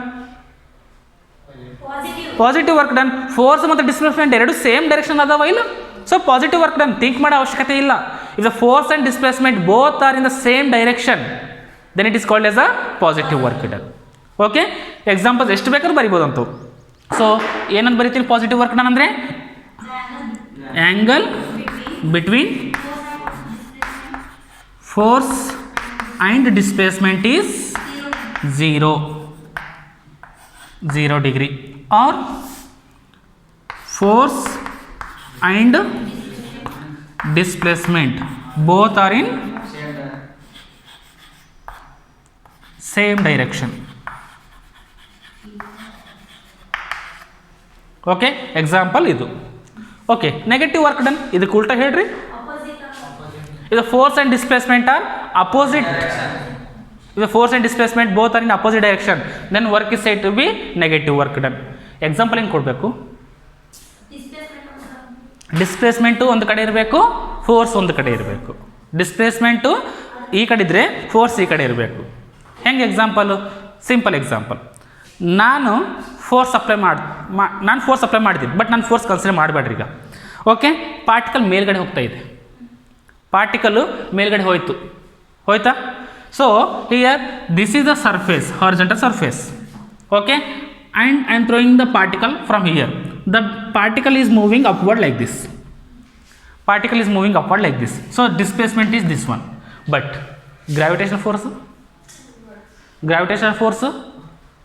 Positive work done. Force ಮತ್ತು ಡಿಸ್ಪ್ಲೇಸ್ಮೆಂಟ್ ಎರಡು ಸೇಮ್ ಡೈರೆಕ್ಷನ್ ಅದಾವ ಇಲ್ಲ? So positive work done. Think ಮಾಡೋ ಅವಶ್ಯಕತೆ ಇಲ್ಲ. If the force and displacement both are in the same direction, then it is called as a positive work done. Okay, examples ಎಷ್ಟು ಬೇಕಾದ್ರೂ ಬರಿಬೋದಂತು. ಸೊ ಏನಂತ ಬರಿತೀನಿ? ಪಾಸಿಟಿವ್ ವರ್ಕ್ ಡನ್ ಅಂದರೆ angle between force and displacement is 0. 0 degree, or force and displacement both are in same direction. Okay, example ಇದು. ಓಕೆ, ನೆಗೆಟಿವ್ ವರ್ಕ್ ಡನ್ ಇದಕ್ಕೆ ಉಲ್ಟಾ ಹೇಳ್ರಿ. ಇದು force and displacement are opposite. ಇದು force and displacement both are in opposite direction, then work is said to be negative work done. Example ಹೆಂಗೆ ಕೊಡಬೇಕು? ಡಿಸ್ಪ್ಲೇಸ್ಮೆಂಟು ಒಂದು ಕಡೆ ಇರಬೇಕು, ಫೋರ್ಸ್ ಒಂದು ಕಡೆ ಇರಬೇಕು. ಡಿಸ್ಪ್ಲೇಸ್ಮೆಂಟು ಈ ಕಡೆ ಇದ್ದರೆ ಫೋರ್ಸ್ ಈ ಕಡೆ ಇರಬೇಕು. ಹೆಂಗೆ ಎಕ್ಸಾಂಪಲು? Simple example. ನಾನು ಫೋರ್ಸ್ ಅಪ್ಲೈ ಮಾಡಿದ್ದೀನಿ, ಬಟ್ ನಾನು ಫೋರ್ಸ್ ಕನ್ಸಿಡರ್ ಮಾಡಬೇಡ್ರಿ ಈಗ. ಓಕೆ, ಪಾರ್ಟಿಕಲ್ ಮೇಲ್ಗಡೆ ಹೋಗ್ತಾ ಇದೆ, ಪಾರ್ಟಿಕಲ್ಲು ಮೇಲ್ಗಡೆ ಹೋಯ್ತಾ? So here this is the surface, horizontal surface. Okay, and I am throwing the particle from here. The particle is moving upward like this. Particle is moving upward like this. So displacement is this one. But gravitational force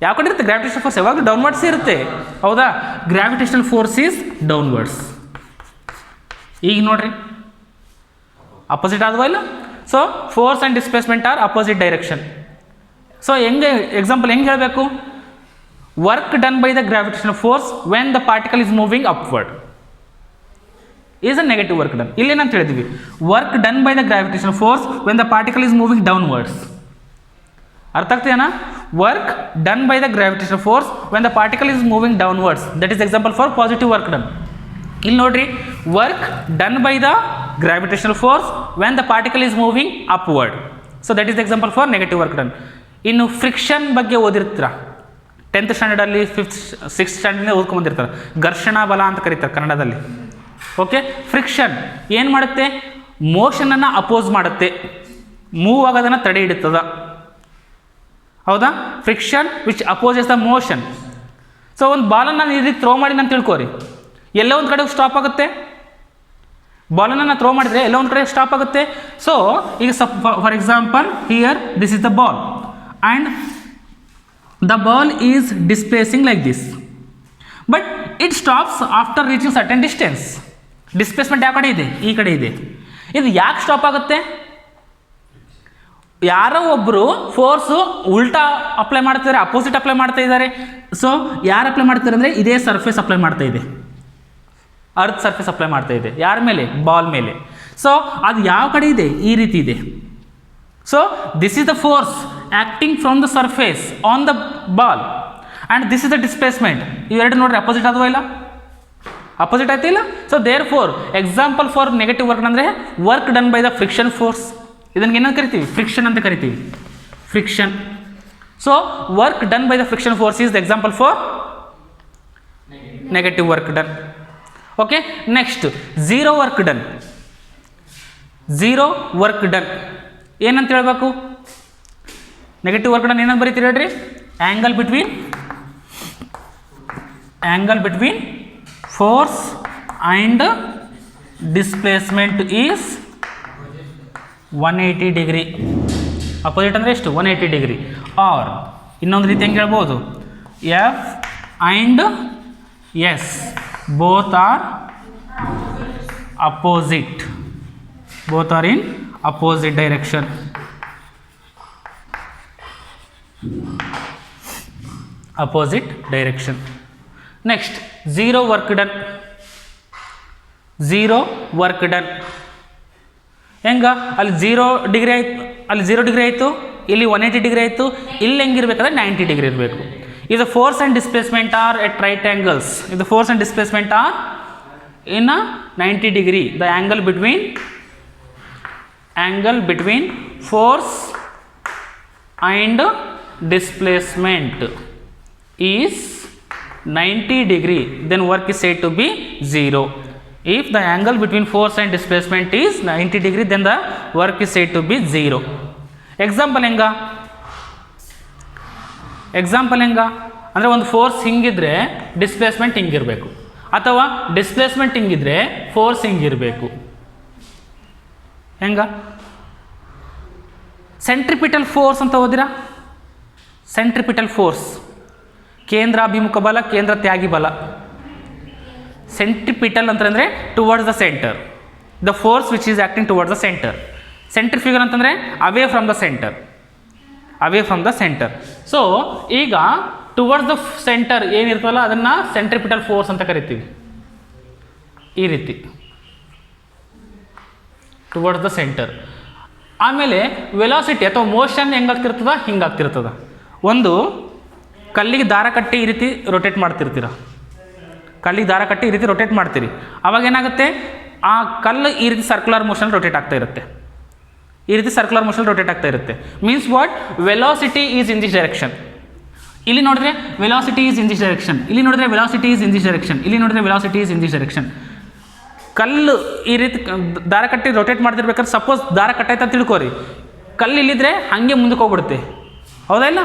ಯಾವ ಕಡೆ ಇರುತ್ತೆ? ಗ್ರಾವಿಟೇಷನಲ್ ಫೋರ್ಸ್ ಯಾವಾಗ ಡೌನ್ವರ್ಡ್ಸ್ ಇರುತ್ತೆ, ಹೌದಾ? Gravitational force is downwards. ಈಗ ನೋಡ್ರಿ, ಅಪೋಸಿಟ್ ಆದವಾ ಇಲ್ಲ? So force and displacement are opposite direction. So ಹೆಂಗೆ ಎಕ್ಸಾಂಪಲ್ ಹೆಂಗೆ ಹೇಳಬೇಕು? Work done by the gravitational force when the particle is moving upward is a negative work done. ಇಲ್ಲೇನಂತ ಹೇಳಿದ್ವಿ? Work done by the gravitational force when the particle is moving downwards. ಅರ್ಥ ಆಗ್ತೀಯನಾ? Work done by the gravitational force when the particle is moving downwards, that is example for positive work done. ಇಲ್ಲಿ ನೋಡ್ರಿ, work done by the gravitational force when the particle is moving upward, so that is example for negative work done. ಇನ್ನು ಫ್ರಿಕ್ಷನ್ ಬಗ್ಗೆ ಓದಿರ್ತೀರ 10th ಸ್ಟ್ಯಾಂಡರ್ಡಲ್ಲಿ, 5th 6th ಸ್ಟ್ಯಾಂಡರ್ಡ್ನೇ ಓದ್ಕೊಂಡ್ಬಂದಿರ್ತಾರೆ. ಘರ್ಷಣಾ ಬಲ ಅಂತ ಕರೀತಾರೆ ಕನ್ನಡದಲ್ಲಿ. ಓಕೆ, ಫ್ರಿಕ್ಷನ್ ಏನು ಮಾಡುತ್ತೆ? ಮೋಷನನ್ನು ಅಪೋಸ್ ಮಾಡುತ್ತೆ, ಮೂವ್ ಆಗೋದನ್ನು ತಡೆ ಹಿಡಿತದ, ಹೌದಾ? Friction which opposes the motion. So ಒಂದು ಬಾಲನ್ನು ಈ ರೀತಿ ಥ್ರೋ ಮಾಡಿ ನಾನು ತಿಳ್ಕೊರಿ, ಎಲ್ಲೋ ಒಂದು ಕಡೆ ಸ್ಟಾಪ್ ಆಗುತ್ತೆ. ಬಾಲನ್ನು ನಾನು ಥ್ರೋ ಮಾಡಿದರೆ ಎಲ್ಲೋ ಒಂದು ಕಡೆ ಸ್ಟಾಪ್ ಆಗುತ್ತೆ. ಸೊ ಈಗ for example here this is the ball and the ball is displacing like this, but it stops after reaching certain distance. Displacement ಯಾವ ಕಡೆ ಇದೆ? ಈ ಕಡೆ ಇದೆ. ಇದು ಯಾಕೆ ಸ್ಟಾಪ್ ಆಗುತ್ತೆ? ಯಾರೋ ಒಬ್ಬರು ಫೋರ್ಸು ಉಲ್ಟಾ ಅಪ್ಲೈ ಮಾಡ್ತಿದ್ದಾರೆ, ಅಪೋಸಿಟ್ ಅಪ್ಲೈ ಮಾಡ್ತಾ ಇದ್ದಾರೆ. ಸೊ ಯಾರು ಅಪ್ಲೈ ಮಾಡ್ತಾರೆ ಅಂದರೆ ಇದೇ ಸರ್ಫೇಸ್ ಅಪ್ಲೈ ಮಾಡ್ತಾ ಇದೆ, ಅರ್ತ್ ಸರ್ಫೇಸ್ ಅಪ್ಲೈ ಮಾಡ್ತಾ ಇದೆ. ಯಾರ ಮೇಲೆ? ಬಾಲ್ ಮೇಲೆ. ಸೊ ಅದು ಯಾವ ಕಡೆ ಇದೆ? ಈ ರೀತಿ ಇದೆ. So this is the force acting from the surface on the ball and this is the displacement. ಇವೆರಡು ನೋಡ್ರಿ ಅಪೋಸಿಟ್ ಆದವಾ ಇಲ್ಲ? ಅಪೋಸಿಟ್ ಆಯ್ತಾ ಇಲ್ಲ? So therefore example for negative work ಅಂದರೆ work done by the friction force. ಇದನ್ನು ಏನಂತ ಕರಿತೀವಿ? ಫ್ರಿಕ್ಷನ್ ಅಂತ ಕರಿತೀವಿ, friction. So work done by the friction force is the example for negative work done. Okay, next zero work done. Zero work done ಏನಂತ ಹೇಳಬೇಕು? ನೆಗೆಟಿವ್ ವರ್ಕ್ ಡನ್ ಏನಂತ ಬರೀತೀರಿ ಹೇಳ್ರಿ? Angle between force and displacement is 180 degree. Opposite ಅಂದರೆ ಎಷ್ಟು? 180 ಡಿಗ್ರಿ. ಆರ್ ಇನ್ನೊಂದು ರೀತಿ ಹೆಂಗೆ ಹೇಳ್ಬೋದು? F and S both are opposite, both are in opposite direction. Opposite direction. Next zero work done. Zero work done ಹೆಂಗ? ಅಲ್ಲಿ 0 ಡಿಗ್ರಿ ಆಯಿತು, ಅಲ್ಲಿ 0 ಡಿಗ್ರಿ ಆಯಿತು, ಇಲ್ಲಿ 180 ಡಿಗ್ರಿ ಆಯಿತು. ಇಲ್ಲಿ ಹೆಂಗಿರ್ಬೇಕಂದ್ರೆ 90 ಡಿಗ್ರಿ ಇರಬೇಕು. ಇದು force and displacement are at right angles. ಇದು force and displacement are in 90 degree. The angle between force and displacement is 90 degree, then work is said to be 0. If the angle between force and displacement is 90 degree, then the work is said to be 0. Example ಹೆಂಗ ಅಂದರೆ ಒಂದು ಫೋರ್ಸ್ ಹಿಂಗಿದ್ರೆ ಡಿಸ್ಪ್ಲೇಸ್ಮೆಂಟ್ ಹಿಂಗಿರಬೇಕು, ಅಥವಾ ಡಿಸ್ಪ್ಲೇಸ್ಮೆಂಟ್ ಹಿಂಗಿದ್ರೆ ಫೋರ್ಸ್ ಹಿಂಗಿರಬೇಕು. ಹೆಂಗ? ಸೆಂಟ್ರಿಪಿಟಲ್ ಫೋರ್ಸ್ ಅಂತ ಓದಿರಾ? ಸೆಂಟ್ರಿಪಿಟಲ್ ಫೋರ್ಸ್ ಕೇಂದ್ರಾಭಿಮುಖ ಬಲ, ಕೇಂದ್ರ ತ್ಯಾಗಿ ಬಲ. ಸೆಂಟ್ರಿಪಿಟಲ್ ಅಂತಂದರೆ towards the centre, the force which is acting towards the centre. Centrifugal ಅಂತಂದರೆ away from the centre, away from the centre. So ಈಗ ಟುವರ್ಡ್ಸ್ ದ ಸೆಂಟರ್ ಏನಿರ್ತಲ್ಲ ಅದನ್ನು ಸೆಂಟ್ರಿಪಿಟಲ್ ಫೋರ್ಸ್ ಅಂತ ಕರಿತೀವಿ. ಈ ರೀತಿ ಟುವರ್ಡ್ಸ್ ದ ಸೆಂಟರ್. ಆಮೇಲೆ ವೆಲಾಸಿಟಿ ಅಥವಾ ಮೋಷನ್ ಹೆಂಗಾಗ್ತಿರ್ತದ, ಹಿಂಗಾಗ್ತಿರ್ತದ. ಒಂದು ಕಲ್ಲಿಗೆ ದಾರ ಕಟ್ಟಿ ಈ ರೀತಿ ರೊಟೇಟ್ ಮಾಡ್ತಿರ್ತೀರ, ಕಲ್ಲಿಗೆ ದಾರ ಕಟ್ಟಿ ಈ ರೀತಿ ರೊಟೇಟ್ ಮಾಡ್ತೀರಿ. ಅವಾಗ ಏನಾಗುತ್ತೆ, ಆ ಕಲ್ಲು ಈ ರೀತಿ ಸರ್ಕ್ಯುಲರ್ ಮೋಷನ್ ರೊಟೇಟ್ ಆಗ್ತಾ ಇರುತ್ತೆ, ಈ ರೀತಿ ಸರ್ಕ್ಯುಲರ್ ಮೋಷನ್ ರೊಟೇಟ್ ಆಗ್ತಾ ಇರುತ್ತೆ. Means what, velocity is in this direction. ಇಲ್ಲಿ ನೋಡಿದ್ರೆ velocity is in this direction, ಇಲ್ಲಿ ನೋಡಿದ್ರೆ velocity is in this direction, ಇಲ್ಲಿ ನೋಡಿದ್ರೆ velocity is in this direction. ಕಲ್ಲು ಈ ರೀತಿ ದಾರ ಕಟ್ಟಿ ರೊಟೇಟ್ ಮಾಡ್ತಿರ್ಬೇಕಾದ್ರೆ ಸಪೋಸ್ ದಾರ ಕಟ್ಟಾಯ್ತು ಅಂತ ತಿಳ್ಕೊರಿ, ಕಲ್ಲು ಇಲ್ಲಿದ್ದರೆ ಹಾಗೆ ಮುಂದಕ್ಕೆ ಹೋಗ್ಬಿಡುತ್ತೆ, ಹೌದಾ ಇಲ್ಲ?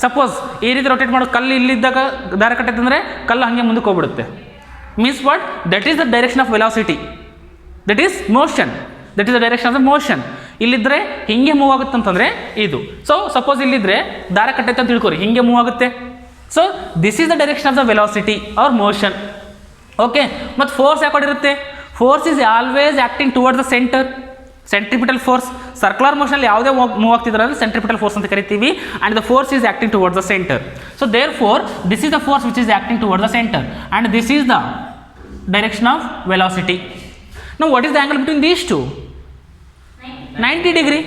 ಸಪೋಸ್ ಈ ರೀತಿ ರೊಟೇಟ್ ಮಾಡೋ ಕಲ್ಲು ಇಲ್ಲಿದ್ದಾಗ ದಾರ ಕಟ್ಟಾಯ್ತು ಅಂದರೆ ಕಲ್ಲು ಹಾಗೆ ಮುಂದಕ್ಕೆ ಹೋಗ್ಬಿಡುತ್ತೆ. Means what, that is the direction of velocity, that is motion, that is the direction of the motion. ಇಲ್ಲಿದ್ದರೆ ಹಿಂಗೆ ಮೂವ್ ಆಗುತ್ತೆ ಅಂತಂದರೆ ಇದು. ಸೊ ಸಪೋಸ್ ಇಲ್ಲಿದ್ದರೆ ದಾರ ಕಟ್ಟಾಯ್ತು ಅಂತ ತಿಳ್ಕೊರಿ, ಹಿಂಗೆ ಮೂವ್ ಆಗುತ್ತೆ. So this is the direction of the velocity or motion. Okay, ಮತ್ತು ಫೋರ್ಸ್ ಯಾಕೆ ಹೊಡಿರುತ್ತೆ? Force is always acting towards the centre, centripetal force. Circular ಮೋಷನಲ್ಲಿ ಯಾವುದೇ ಮೂವ್ ಆಗ್ತಿದ್ರೆ ಅಂದರೆ ಸೆಂಟ್ರಿಪಿಟಲ್ ಫೋರ್ಸ್ ಅಂತ ಕರಿತೀವಿ. And the force is acting towards the centre. So therefore this is the force which is acting towards the centre and this is the direction of velocity. Now what is the angle between these two? 90 degree.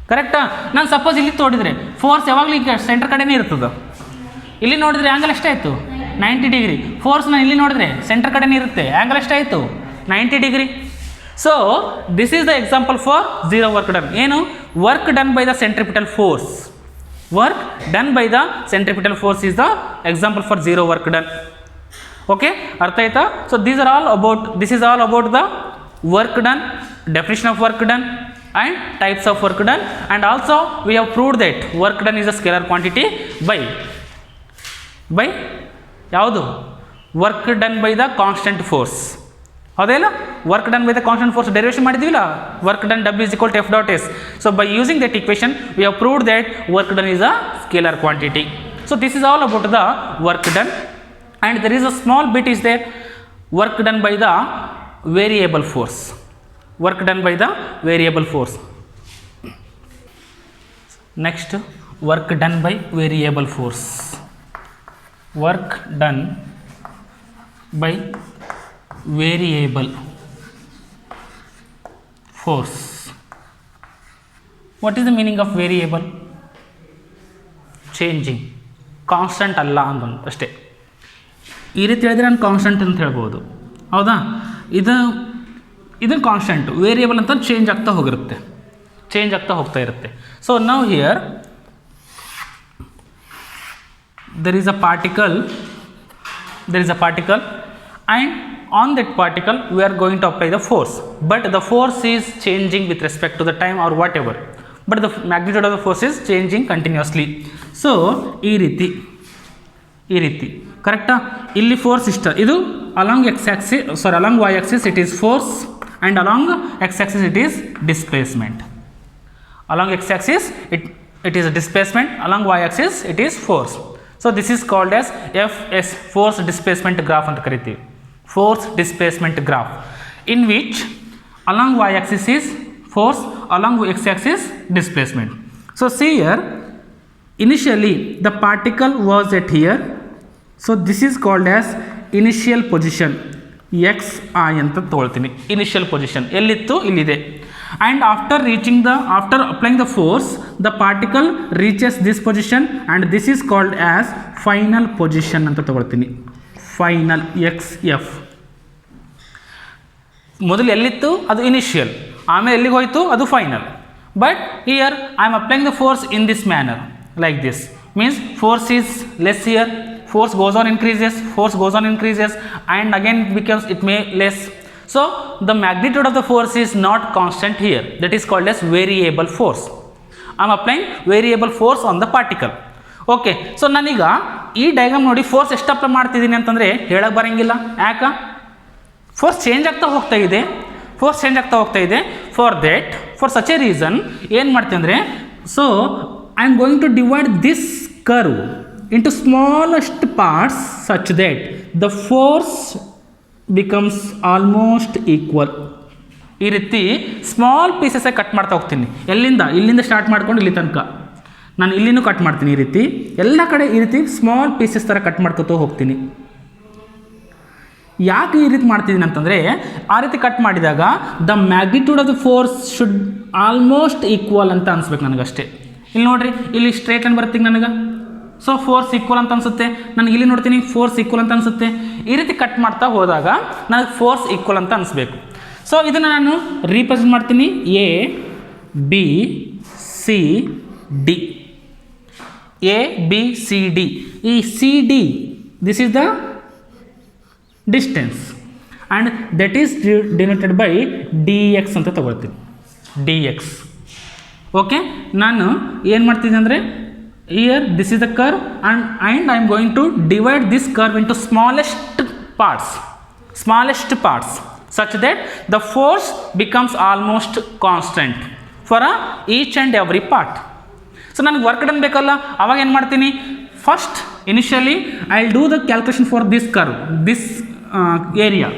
ಕರೆಕ್ಟಾ? ನಾನು ಸಪೋಸ್ ಇಲ್ಲಿ ತೋಡಿದರೆ ಫೋರ್ಸ್ ಯಾವಾಗಲೂ ಈಗ ಸೆಂಟರ್ ಕಡೆನೇ ಇರ್ತದೆ. ಇಲ್ಲಿ ನೋಡಿದರೆ ಆ್ಯಂಗಲ್ ಎಷ್ಟಾಯಿತು? 90 ಡಿಗ್ರಿ. ಫೋರ್ಸ್ನ ಇಲ್ಲಿ ನೋಡಿದ್ರೆ ಸೆಂಟರ್ ಕಡೆನೇ ಇರುತ್ತೆ, ಆ್ಯಂಗಲ್ ಎಷ್ಟಾಯಿತು? 90 degree. So this is the example for zero work done. ಏನು? Work done by the centripetal force. Work done by the centripetal force is the example for zero work done. Okay, ಅರ್ಥ ಆಯ್ತಾ? So this is all about the work done, definition of work done and types of work done, and also we have proved that work done is a scalar quantity by ಯಾವುದು? work done by the constant force. ಹೌದಲ್ಲ? work done by the constant force derivation ಮಾಡಿದ್ದೀವಿಲ್ಲ, work done W is equal to F dot S. So by using that equation we have proved that work done is a scalar quantity. So this is all about the work done, and there is a small bit is there, work done by the variable force. Work done by the variable force. Next, work done by variable force. Work done by variable force. What is the meaning of variable? Changing, constant ಅಲ್ಲ ಅಂತ ಅಷ್ಟೇ. ಈ ರೀತಿ ಹೇಳಿದ್ರೆ ನಾನು ಕಾನ್ಸ್ಟೆಂಟ್ ಅಂತ ಹೇಳ್ಬೋದು, ಹೌದಾ? ಇದು ಕಾನ್ಸ್ಟೆಂಟ್. ವೇರಿಯೇಬಲ್ ಅಂತ ಚೇಂಜ್ ಆಗ್ತಾ ಹೋಗ್ತಾ ಇರುತ್ತೆ. ಸೊ ನಾವು here there is a particle and on that particle we are going to apply the force, but the force is changing with respect to the time or whatever, but the magnitude of the force is changing continuously. So ಈ ರೀತಿ ಕರೆಕ್ಟಾ? ಇಲ್ಲಿ ಫೋರ್ಸ್ ಇಷ್ಟ, ಇದು along y axis it is force, and along x axis it is displacement. Along x axis it is a displacement, along y axis it is force. So this is called as FS, force displacement graph ಅಂತ ಕರಿತೀವಿ. Force displacement graph in which along y axis is force, along x axis displacement. So see here, initially the particle was at here, so this is called as initial position, xi ಅಂತ ತಗೊಳ್ತೀನಿ. ಇನಿಷಿಯಲ್ ಪೊಸಿಷನ್ ಎಲ್ಲಿತ್ತು? ಇಲ್ಲಿದೆ. And after applying the force, the particle reaches this position and this is called as final position ಅಂತ ತಗೊಳ್ತೀನಿ. Final xf. ಮೊದಲು ಎಲ್ಲಿತ್ತು? ಅದು ಇನಿಷಿಯಲ್. ಆಮೇಲೆ ಎಲ್ಲಿಗೆ ಹೋಯಿತು? ಅದು final. But here I am applying the force in this manner, like this. Means force is less here, force goes on increases and again becomes it may less. So the magnitude of the force is not constant here, that is called as variable force. I am applying variable force on the particle. Okay, so ನಾನೀಗ ಈ ಡಯಾಗ್ರಾಮ್ ನೋಡಿ ಫೋರ್ಸ್ ಎಷ್ಟು ಅಪ್ಲೈ ಮಾಡ್ತಿದ್ದೀನಿ ಅಂತಂದರೆ ಹೇಳಕ್ಕೆ ಬರೋಂಗಿಲ್ಲ. ಯಾಕೆ? ಫೋರ್ಸ್ ಚೇಂಜ್ ಆಗ್ತಾ ಹೋಗ್ತಾ ಇದೆ. ಫಾರ್ ಸಚ್ ಎ ರೀಸನ್ ಏನು ಮಾಡ್ತೀನಿ ಅಂದರೆ, so I am going to divide this curve into smallest parts such that the force becomes almost equal. ಈ ರೀತಿ ಸ್ಮಾಲ್ ಪೀಸಸ್ಸಾಗಿ ಕಟ್ ಮಾಡ್ತಾ ಹೋಗ್ತೀನಿ. ಇಲ್ಲಿಂದ ಸ್ಟಾರ್ಟ್ ಮಾಡ್ಕೊಂಡು ಇಲ್ಲಿ ತನಕ ನಾನು ಇಲ್ಲಿನೂ ಕಟ್ ಮಾಡ್ತೀನಿ. ಈ ರೀತಿ ಎಲ್ಲ ಕಡೆ ಈ ರೀತಿ ಸ್ಮಾಲ್ ಪೀಸಸ್ ಥರ ಕಟ್ ಮಾಡ್ಕೊತ ಹೋಗ್ತೀನಿ. ಯಾಕೆ ಈ ರೀತಿ ಮಾಡ್ತಿದ್ದೀನಿ ಅಂತಂದರೆ, ಆ ರೀತಿ ಕಟ್ ಮಾಡಿದಾಗ the magnitude of the force should almost equal ಅಂತ ಅನಿಸ್ಬೇಕು ನನಗಷ್ಟೇ. ಇಲ್ಲಿ ನೋಡಿರಿ, ಇಲ್ಲಿ ಸ್ಟ್ರೇಟ್ ಲೈನ್ ಬರುತ್ತೆ ನನಗೆ, ಸೊ ಫೋರ್ಸ್ ಈಕ್ವಲ್ ಅಂತ ಅನಿಸುತ್ತೆ. ನನಗೆ ಇಲ್ಲಿ ನೋಡ್ತೀನಿ ಫೋರ್ಸ್ ಈಕ್ವಲ್ ಅಂತ ಅನಿಸುತ್ತೆ. ಈ ರೀತಿ ಕಟ್ ಮಾಡ್ತಾ ಹೋದಾಗ ನನಗೆ ಫೋರ್ಸ್ ಈಕ್ವಲ್ ಅಂತ ಅನಿಸ್ಬೇಕು. ಸೊ ಇದನ್ನು ನಾನು ರೀಪ್ರೆಸೆಂಟ್ ಮಾಡ್ತೀನಿ A B C D. A B C D. ಈ C D this is the distance and that is denoted by D X ಅಂತ ತಗೊಳ್ತೀನಿ. D X. ಓಕೆ, ನಾನು ಏನು ಮಾಡ್ತೀನಿ ಅಂದರೆ, here this is the curve and I am going to divide this curve into smallest parts such that the force becomes almost constant for each and every part. So ನನಗೆ ವರ್ಕ್ ಡನ್ ಬೇಕಲ್ಲ, ಅವಾಗ ಏನು ಮಾಡ್ತೀನಿ, first initially I will do the calculation for this curve, this area.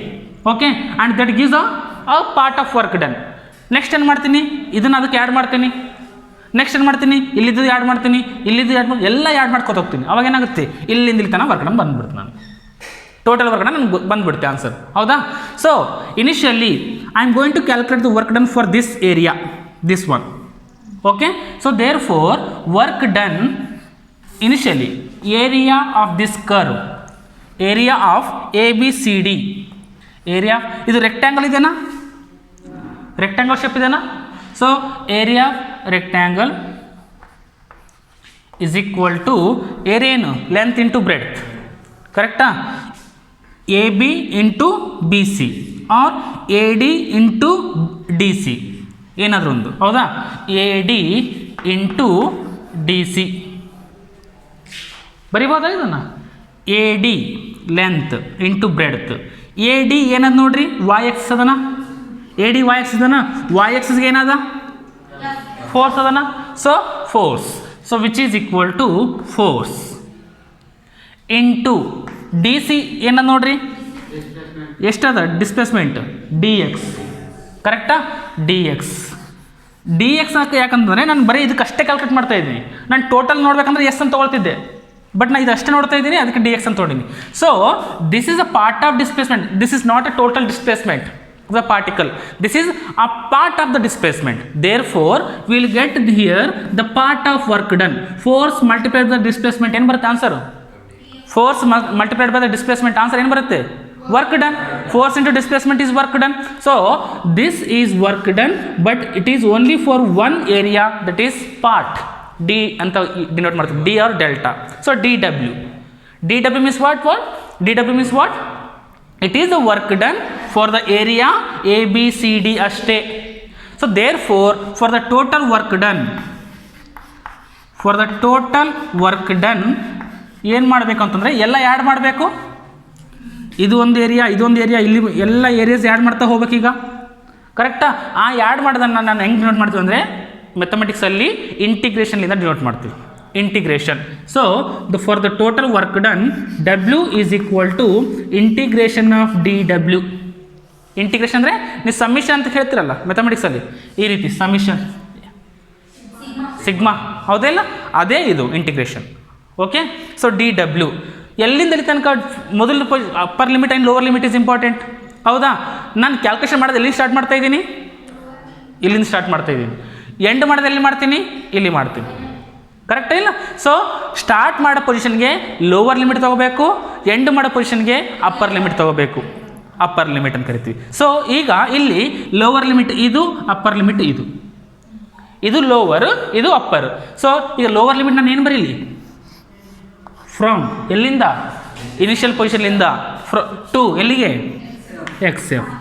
Okay, and that gives a part of work done. Next ಏನು ಮಾಡ್ತೀನಿ, ಇದನ್ನು ಅದಕ್ಕೆ ಆ್ಯಡ್ ಮಾಡ್ತೀನಿ. ನೆಕ್ಸ್ಟ್ ಏನು ಮಾಡ್ತೀನಿ, ಇಲ್ಲಿದ್ದು ಆ್ಯಡ್ ಮಾಡ್ತೀನಿ, ಇಲ್ಲಿದ್ದು ಆ್ಯಡ್ ಮಾಡಿ ಎಲ್ಲ ಆ್ಯಡ್ ಮಾಡ್ಕೊತ ಹೋಗ್ತೀನಿ. ಅವಾಗ ಏನಾಗುತ್ತೆ, ಇಲ್ಲಿಂದ ಇಲ್ಲಿ ತನಕ ವರ್ಕ್ ಡನ್ ಬಂದುಬಿಡ್ತು. ನಾನು ಟೋಟಲ್ ವರ್ಕ್ ಡನ್ ನನಗೆ ಬಂದುಬಿಡುತ್ತೆ ಆನ್ಸರ್. ಹೌದಾ? So initially I am going to calculate the work done for this area, this one. Okay, so therefore work done initially area of this curve, area of A B C D. Area ಇದು ರೆಕ್ಟ್ಯಾಂಗಲ್ ಇದೆನಾ, ರೆಕ್ಟ್ಯಾಂಗಲ್ ಶೇಪ್ ಇದೆನಾ? So area rectangle is equal to area ಏನು, ಲೆಂತ್ ಇಂಟು ಬ್ರೆಡ್ತ್. ಕರೆಕ್ಟಾ? A B into B C or A D into D C, ಏನಾದರೂ ಒಂದು. ಹೌದಾ? A D into D C ಬರಿಬೋದಾ ಇದನ್ನು? A D length into breadth. A D ಏನದು ನೋಡ್ರಿ, ವಾಯ್ ಎಕ್ಸ್ ಅದನ. ಎ ಡಿ ವಾಯ್ ಎಕ್ಸ್ ಇದನ. ವಾಯ್ ಎಕ್ಸ್ಗೆ ಏನದ, ಫೋರ್ಸ್ ಅದನ. So force, so which is equal to force into D C ಏನದ ನೋಡ್ರಿ, ಎಷ್ಟದ ಡಿಸ್ಪ್ಲೇಸ್ಮೆಂಟ್, ಡಿ ಎಕ್ಸ್. ಕರೆಕ್ಟಾ? D X. ಡಿ ಎಕ್ಸ್ ಯಾಕಂತಂದರೆ ನಾನು ಬರೀ ಇದಕ್ಕಷ್ಟೇ ಕ್ಯಾಲ್ಕುಲೇಟ್ ಮಾಡ್ತಾ ಇದ್ದೀನಿ. ನಾನು ಟೋಟಲ್ ನೋಡ್ಬೇಕಂದ್ರೆ ಎಸ್ ಅಂತ ತೊಗೊಳ್ತಿದ್ದೆ, ಬಟ್ ನಾನು ಇದಷ್ಟೇ ನೋಡ್ತಾ ಇದ್ದೀನಿ, ಅದಕ್ಕೆ ಡಿ ಎಕ್ಸ್ ಅಂತ ತೊಗೊಂಡಿನಿ. So this is a part of displacement. This is not a total displacement of the particle. This is a part of the displacement. Therefore we will get here the part of work done. Force multiplied by the displacement ಏನು ಬರುತ್ತೆ answer? Force multiplied by the displacement answer ಏನು ಬರುತ್ತೆ? Work done. Force into displacement is work done. So this is work done, but it is only for one area, that is part D ಅಂತ ಡಿನೋಟ್ ಮಾಡ್ತೀವಿ, D or delta. So dW. dW means what? dW means what? It is the work done for the area A, B, C, D ಅಷ್ಟೇ. So therefore for the total work done, ಏನು ಮಾಡಬೇಕು ಅಂತಂದರೆ ಎಲ್ಲ ಆ್ಯಡ್ ಮಾಡಬೇಕು. ಇದು ಒಂದು ಏರಿಯಾ, ಇದೊಂದು ಏರಿಯಾ, ಇಲ್ಲಿ ಎಲ್ಲ ಏರಿಯಾಸ್ ಆ್ಯಡ್ ಮಾಡ್ತಾ ಹೋಗ್ಬೇಕೀಗ. ಕರೆಕ್ಟಾ? ಆ ಆ್ಯಡ್ ಮಾಡೋದನ್ನು ನಾನು ಹೆಂಗೆ ಡಿನೋಟ್ ಮಾಡ್ತೀವಿ ಅಂದರೆ, ಮ್ಯಾಥಮೆಟಿಕ್ಸಲ್ಲಿ ಇಂಟಿಗ್ರೇಷನ್ಲಿಂದ ಡಿನೋಟ್ ಮಾಡ್ತೀವಿ. Integration. So for the total work done, W is equal to integration of D W. Integration ಅಂದರೆ ನೀವು ಸಮ್ಮಿಷನ್ ಅಂತ ಹೇಳ್ತೀರಲ್ಲ ಮ್ಯಾಥಮೆಟಿಕ್ಸಲ್ಲಿ, ಈ ರೀತಿ ಸಮ್ಮಿಷನ್ ಸಿಗ್ಮಾ, ಹೌದಿಲ್ಲ? ಅದೇ ಇದು integration. Okay, so D W ಎಲ್ಲಿಂದ ಇಲ್ಲಿ ತನಕ, ಮೊದಲು upper limit and lower limit is important. ಹೌದಾ? ನಾನು ಕ್ಯಾಲ್ಕುಲೇಷನ್ ಮಾಡೋದು ಎಲ್ಲಿ ಸ್ಟಾರ್ಟ್ ಮಾಡ್ತಾ ಇದ್ದೀನಿ, ಇಲ್ಲಿಂದ ಸ್ಟಾರ್ಟ್ ಮಾಡ್ತಾ ಇದ್ದೀನಿ. ಎಂಡ್ ಮಾಡೋದು ಎಲ್ಲಿ ಮಾಡ್ತೀನಿ, ಇಲ್ಲಿ ಮಾಡ್ತೀನಿ. ಕರೆಕ್ಟಾ ಇಲ್ಲ? ಸೊ ಸ್ಟಾರ್ಟ್ ಮಾಡೋ ಪೊಸಿಷನ್ಗೆ ಲೋವರ್ ಲಿಮಿಟ್ ತೊಗೋಬೇಕು, ಎಂಡ್ ಮಾಡೋ ಪೊಸಿಷನ್ಗೆ ಅಪ್ಪರ್ ಲಿಮಿಟ್ ತೊಗೋಬೇಕು. ಅಪ್ಪರ್ ಲಿಮಿಟ್ ಅಂತ ಕರಿತೀವಿ. ಸೊ ಈಗ ಇಲ್ಲಿ ಲೋವರ್ ಲಿಮಿಟ್ ಇದು, ಅಪ್ಪರ್ ಲಿಮಿಟ್ ಇದು. ಇದು ಲೋವರ್, ಇದು ಅಪ್ಪರ್. ಸೊ ಈಗ ಲೋವರ್ ಲಿಮಿಟ್ ನಾನು ಏನು ಬರೀಲಿ, ಫ್ರಮ್ ಎಲ್ಲಿಂದ, ಇನಿಷಿಯಲ್ ಪೊಸಿಷನ್ಲಿಂದ ಟು ಎಲ್ಲಿಗೆ, ಎಕ್ಸ್ ಎಫ್.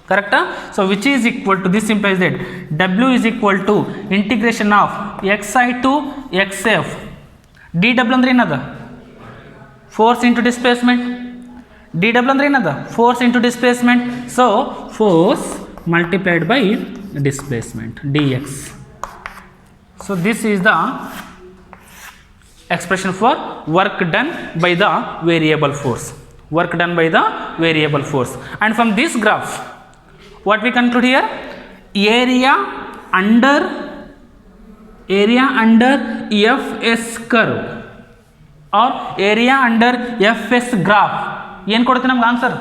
ಕರೆಕ್ಟಾ? So which is equal to, this implies that W is equal to integration of X I to X F. D W ಅಂದ್ರೆ ಏನದ, force into displacement. D W ಅಂದ್ರೆ ಏನದ, force into displacement. So force multiplied by displacement dx. So this is the expression for work done by the variable force, work done by the variable force. And from this graph what we conclude here, area under fs curve or area under fs graph ಏನು ಕೊಡುತ್ತೆ ನಮ್ಗೆ ಆನ್ಸರ್,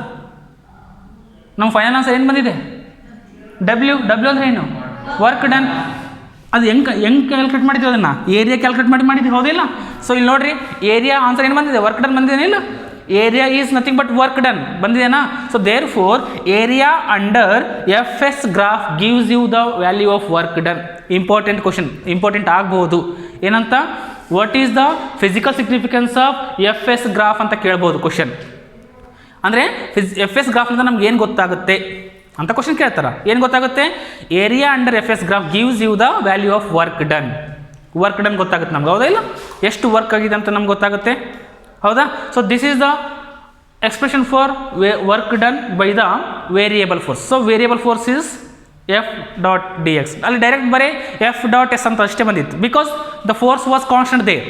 ನಮ್ಮ ಫೈನಲ್ ಆನ್ಸರ್ ಏನು ಬಂದಿದೆ, ಡಬ್ಲ್ಯೂ ಅಂದರೆ ಏನು, ವರ್ಕ್ ಡನ್. ಅದು ಹೆಂಗೆ ಕ್ಯಾಲ್ಕುಲೇಟ್ ಮಾಡಿದ್ವಿ, ಅದನ್ನು ಏರಿಯಾ ಕ್ಯಾಲ್ಕುಲೇಟ್ ಮಾಡಿದ್ವಿ ಹೌದಿಲ್ಲ. ಸೊ ಇಲ್ಲಿ ನೋಡಿರಿ ಏರಿಯಾ ಆನ್ಸರ್ ಏನು ಬಂದಿದೆ, ವರ್ಕ್ ಡನ್ ಬಂದಿದೇನಿಲ್ಲ, area is nothing but work done ಬಂದಿದೆನಾ. So therefore area under F S graph gives you the value of work done. Important question, important ಆಗ್ಬೋದು. ಏನಂತ, what is the physical significance of F S graph ಅಂತ ಕೇಳ್ಬೋದು ಕ್ವಶನ್. ಅಂದರೆ ಎಫ್ ಎಸ್ ಗ್ರಾಫ್ನಿಂದ ನಮ್ಗೆ ಏನು ಗೊತ್ತಾಗುತ್ತೆ ಅಂತ ಕ್ವಶನ್ ಕೇಳ್ತಾರೆ. ಏನು ಗೊತ್ತಾಗುತ್ತೆ, area under F S graph gives you the value of work done. Work done ಗೊತ್ತಾಗುತ್ತೆ ನಮ್ಗೆ, ಹೌದಾ ಇಲ್ಲ, ಎಷ್ಟು ವರ್ಕ್ ಆಗಿದೆ ಅಂತ ನಮ್ಗೆ ಗೊತ್ತಾಗುತ್ತೆ, ಹೌದಾ. So this is the expression for work done by the variable force. So variable force is F dot D X. ಅಲ್ಲಿ ಡೈರೆಕ್ಟ್ ಬರೀ ಎಫ್ ಡಾಟ್ ಎಸ್ ಅಂತ ಅಷ್ಟೇ ಬಂದಿತ್ತು, because the force was constant there.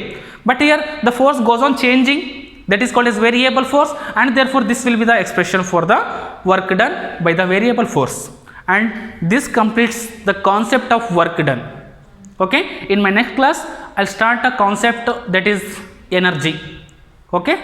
But here the force goes on changing, that is called as variable force, and therefore this will be the expression for the work done by the variable force. And this completes the concept of work done. Okay, in my next class I'll start a concept that is energy. Okay.